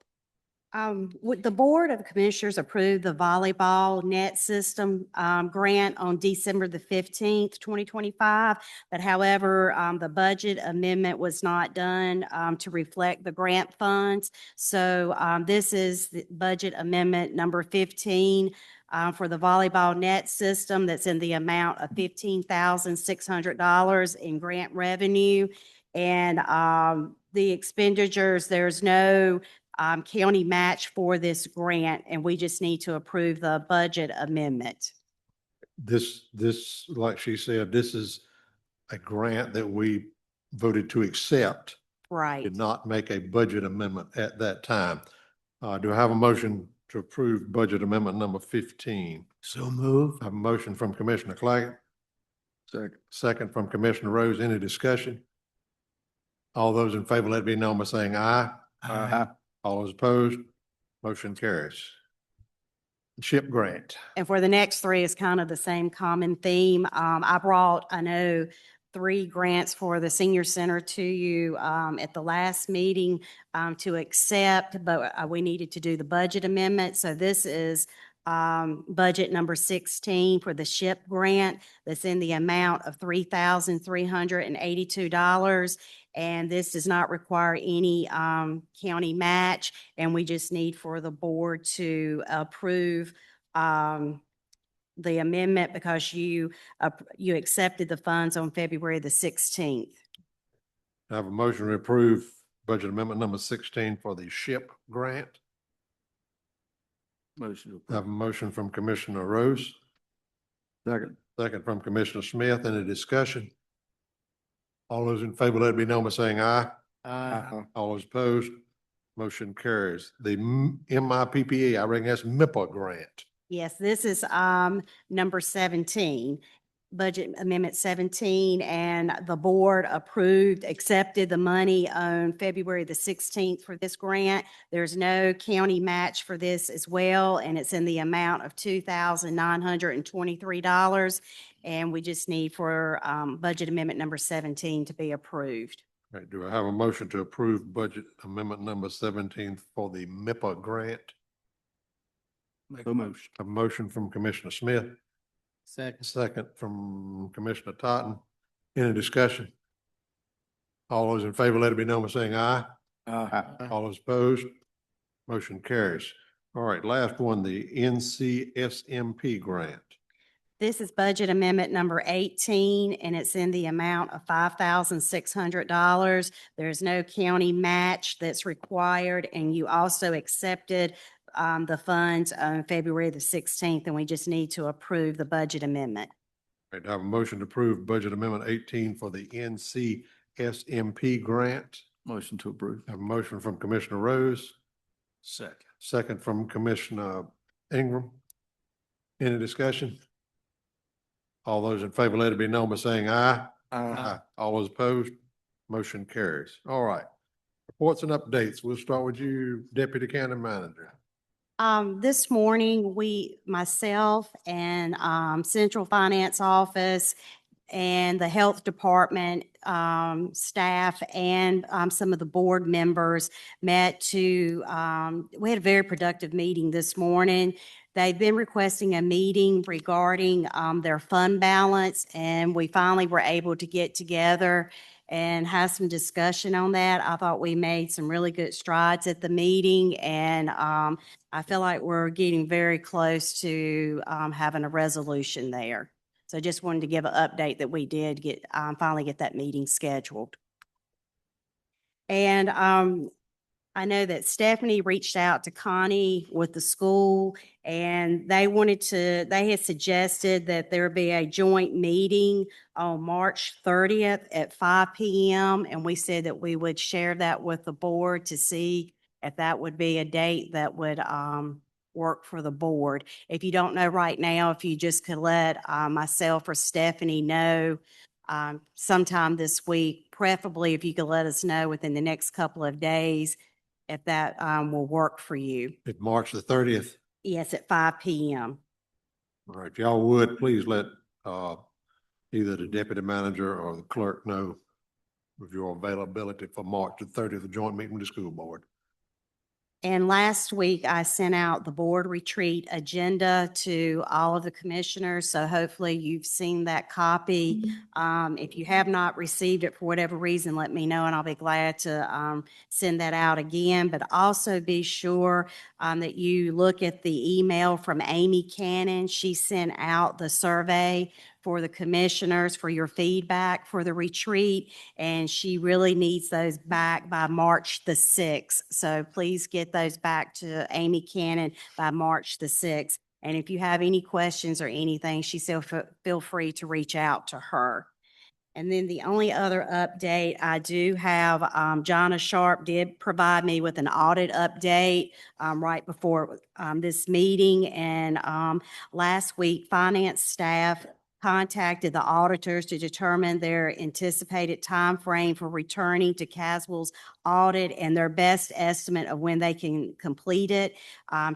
Would the Board of Commissioners approve the volleyball net system, grant on December the 15th, 2025? But however, the budget amendment was not done, to reflect the grant funds. So, this is the budget amendment number 15, for the volleyball net system that's in the amount of $15,600 in grant revenue. And, the expenditures, there's no county match for this grant, and we just need to approve the budget amendment. This, like she said, this is a grant that we voted to accept. Right. Did not make a budget amendment at that time. Do I have a motion to approve budget amendment number 15? So move. I have a motion from Commissioner Claggett. Second. Second from Commissioner Rose. Any discussion? All those in favor, let it be known by saying aye. Aye. All those opposed, motion carries. SHIP grant. And for the next three, it's kind of the same common theme. I brought, I know, 3 grants for the senior center to you at the last meeting to accept, but we needed to do the budget amendment. So this is budget number 16 for the SHIP grant that's in the amount of $3,382. And this does not require any county match, and we just need for the board to approve the amendment because you accepted the funds on February the 16th. I have a motion to approve budget amendment number 16 for the SHIP grant. Motion to I have a motion from Commissioner Rose. Second. Second from Commissioner Smith. Any discussion? All those in favor, let it be known by saying aye. Aye. All those opposed, motion carries. The MIPPA, I reckon that's MIPA grant. Yes, this is number 17, budget amendment 17, and the board accepted the money on February the 16th for this grant. There's no county match for this as well, and it's in the amount of $2,923. And we just need for budget amendment number 17 to be approved. All right, do I have a motion to approve budget amendment number 17 for the MIPA grant? So moved. A motion from Commissioner Smith. Second. Second from Commissioner Totten. Any discussion? All those in favor, let it be known by saying aye. Aye. All those opposed, motion carries. All right, last one, the NCSMP grant. This is budget amendment number 18, and it's in the amount of $5,600. There's no county match that's required, and you also accepted the funds on February the 16th, and we just need to approve the budget amendment. All right, I have a motion to approve budget amendment 18 for the NCSMP grant. Motion to approve. I have a motion from Commissioner Rose. Second. Second from Commissioner Ingram. Any discussion? All those in favor, let it be known by saying aye. Aye. All those opposed, motion carries. All right. Reports and updates. We'll start with you, Deputy County Manager. This morning, myself and Central Finance Office and the Health Department staff and some of the board members met we had a very productive meeting this morning. They've been requesting a meeting regarding their fund balance, and we finally were able to get together and have some discussion on that. I thought we made some really good strides at the meeting, and I feel like we're getting very close to having a resolution there. So just wanted to give an update that we did finally get that meeting scheduled. And I know that Stephanie reached out to Connie with the school, and they had suggested that there be a joint meeting on March 30th at 5 p.m. And we said that we would share that with the board to see if that would be a date that would work for the board. If you don't know right now, if you just could let myself or Stephanie know sometime this week, preferably if you could let us know within the next couple of days, if that will work for you. It's March the 30th. Yes, at 5 p.m. All right, if y'all would, please let either the deputy manager or the clerk know with your availability for March the 30th, the joint meeting with the school board. And last week, I sent out the board retreat agenda to all of the commissioners, so hopefully you've seen that copy. If you have not received it for whatever reason, let me know, and I'll be glad to send that out again. But also be sure that you look at the email from Amy Cannon. She sent out the survey for the commissioners for your feedback for the retreat, and she really needs those back by March the 6th. So please get those back to Amy Cannon by March the 6th. And if you have any questions or anything, she said feel free to reach out to her. And then the only other update I do have, Jonna Sharp did provide me with an audit update right before this meeting. And last week, finance staff contacted the auditors to determine their anticipated time frame for returning to Caswell's audit and their best estimate of when they can complete it.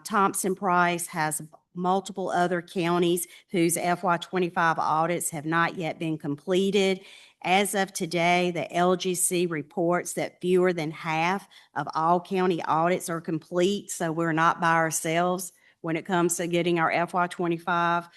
Thompson Price has multiple other counties whose FY25 audits have not yet been completed. As of today, the LGC reports that fewer than half of all county audits are complete, so we're not by ourselves when it comes to getting our FY25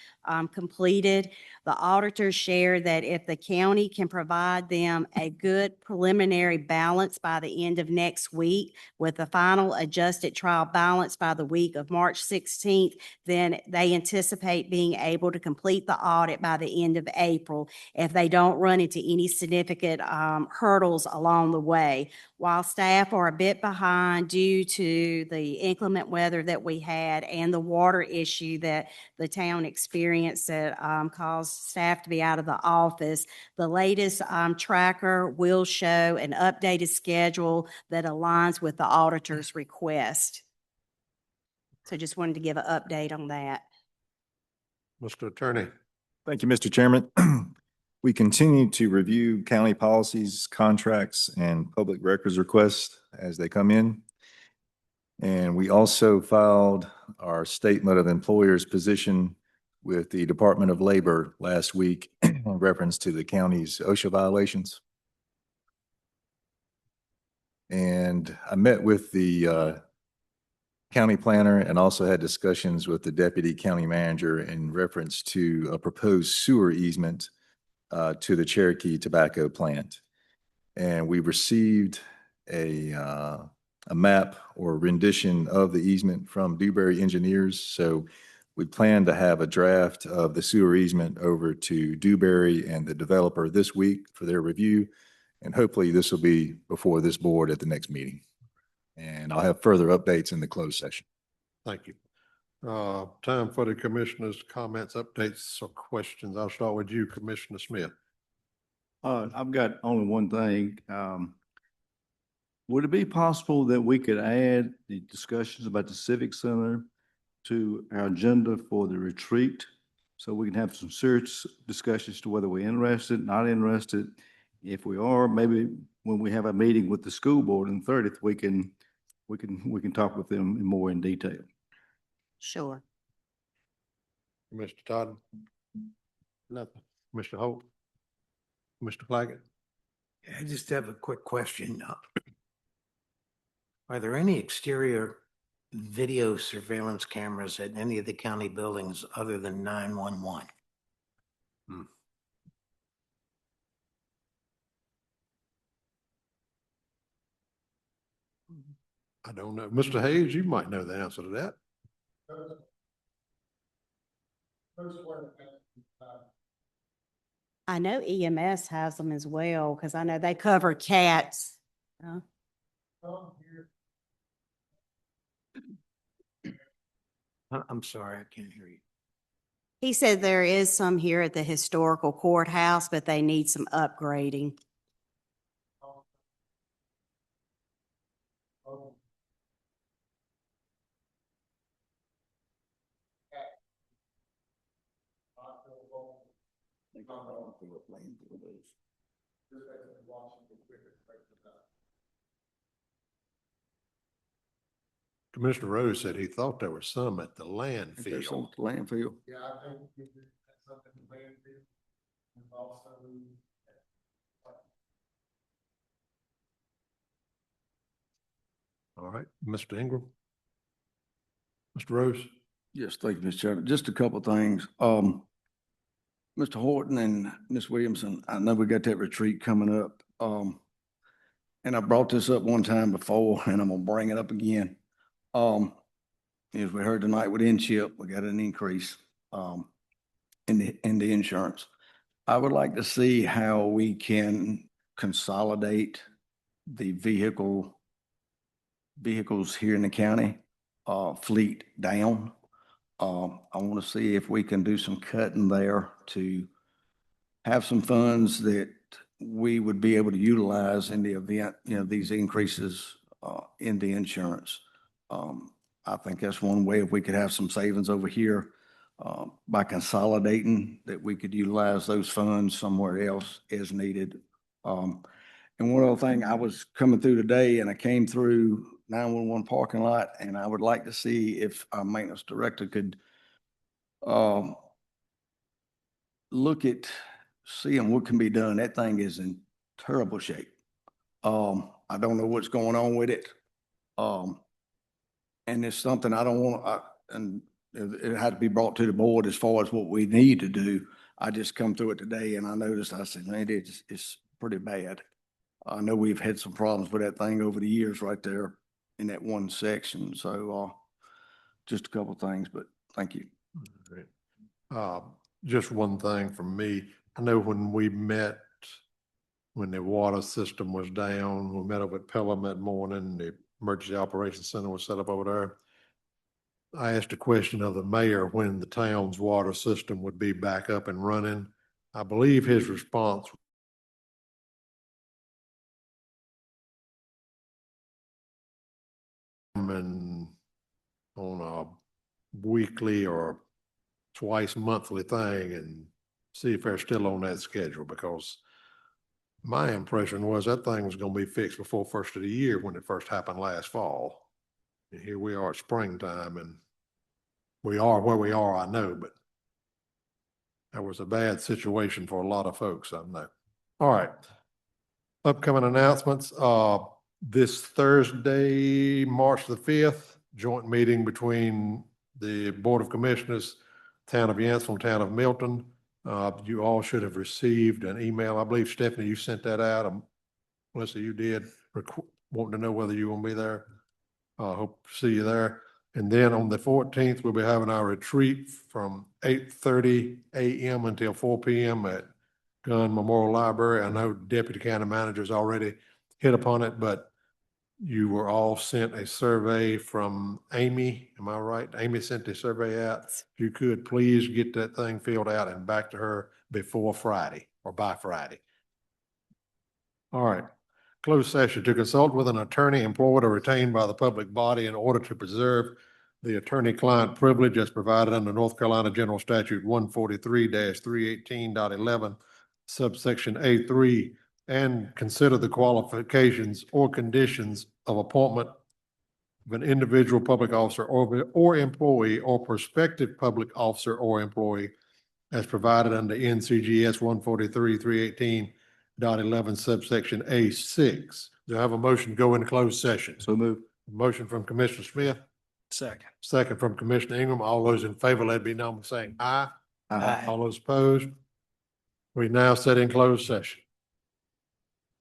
completed. The auditors share that if the county can provide them a good preliminary balance by the end of next week with the final adjusted trial balance by the week of March 16th, then they anticipate being able to complete the audit by the end of April if they don't run into any significant hurdles along the way. While staff are a bit behind due to the inclement weather that we had and the water issue that the town experienced that caused staff to be out of the office, the latest tracker will show an updated schedule that aligns with the auditor's request. So just wanted to give an update on that. Mr. Attorney. Thank you, Mr. Chairman. We continue to review county policies, contracts, and public records requests as they come in. And we also filed our statement of employer's position with the Department of Labor last week in reference to the county's OSHA violations. And I met with the county planner and also had discussions with the deputy county manager in reference to a proposed sewer easement to the Cherokee tobacco plant. And we received a map or rendition of the easement from Dewberry Engineers. So we plan to have a draft of the sewer easement over to Dewberry and the developer this week for their review. And hopefully this will be before this board at the next meeting. And I'll have further updates in the closed session. Thank you. Time for the commissioners' comments, updates, or questions. I'll start with you, Commissioner Smith. I've got only one thing. Would it be possible that we could add the discussions about the Civic Center to our agenda for the retreat? So we can have some serious discussions to whether we're interested, not interested. If we are, maybe when we have a meeting with the school board on the 30th, we can talk with them more in detail. Sure. Mr. Todd? Nothing. Mr. Holt? Mr. Plaggett? I just have a quick question. Are there any exterior video surveillance cameras at any of the county buildings other than 911? I don't know. Mr. Hayes, you might know the answer to that. I know EMS has them as well, because I know they cover cats. I'm sorry, I can't hear you. He said there is some here at the historical courthouse, but they need some upgrading. Commissioner Rose said he thought there were some at the landfill. Landfill. Yeah, I think that's something the landfill. And also, All right, Mr. Ingram. Mr. Rose. Yes, thank you, Mr. Chairman. Just a couple of things. Mr. Horton and Ms. Williamson, I know we got that retreat coming up. And I brought this up one time before, and I'm gonna bring it up again. As we heard tonight with InChip, we got an increase, in the insurance. I would like to see how we can consolidate the vehicles here in the county, fleet down. I want to see if we can do some cutting there to have some funds that we would be able to utilize in the event, these increases, in the insurance. I think that's one way if we could have some savings over here, by consolidating, that we could utilize those funds somewhere else as needed. And one other thing, I was coming through today and I came through 911 parking lot, and I would like to see if our maintenance director could look at seeing what can be done. That thing is in terrible shape. I don't know what's going on with it. And it's something I don't want, and it had to be brought to the board as far as what we need to do. I just come through it today and I noticed, I said, man, it's pretty bad. I know we've had some problems with that thing over the years right there in that one section. So, just a couple of things, but thank you. Just one thing from me. I know when we met, when the water system was down, we met up with Pelham that morning, the emergency operations center was set up over there. I asked a question of the mayor when the town's water system would be back up and running. I believe his response and on a weekly or twice monthly thing and see if they're still on that schedule, because my impression was that thing was going to be fixed before first of the year when it first happened last fall. And here we are at springtime, and we are where we are, I know, but that was a bad situation for a lot of folks, I know. All right. Upcoming announcements. This Thursday, March the 5th, joint meeting between the Board of Commissioners, Town of Yanceville, Town of Milton. You all should have received an email. I believe, Stephanie, you sent that out. Melissa, you did, wanting to know whether you want to be there. Hope to see you there. And then on the 14th, we'll be having our retreat from 8:30 a.m. until 4 p.m. at Gunn Memorial Library. I know Deputy County Manager's already hit upon it, but you were all sent a survey from Amy. Am I right? Amy sent the survey out. If you could please get that thing filled out and back to her before Friday or by Friday. All right. Closed session to consult with an attorney employed or retained by the public body in order to preserve the attorney-client privilege as provided under North Carolina General Statute 143-318.11, subsection A3, and consider the qualifications or conditions of appointment of an individual public officer or employee or prospective public officer or employee as provided under NCGS 143-318.11, subsection A6. Do I have a motion to go into closed session? So move. Motion from Commissioner Smith. Second. Second from Commissioner Ingram. All those in favor, let it be known by saying aye. Aye. All those opposed. We now set in closed session.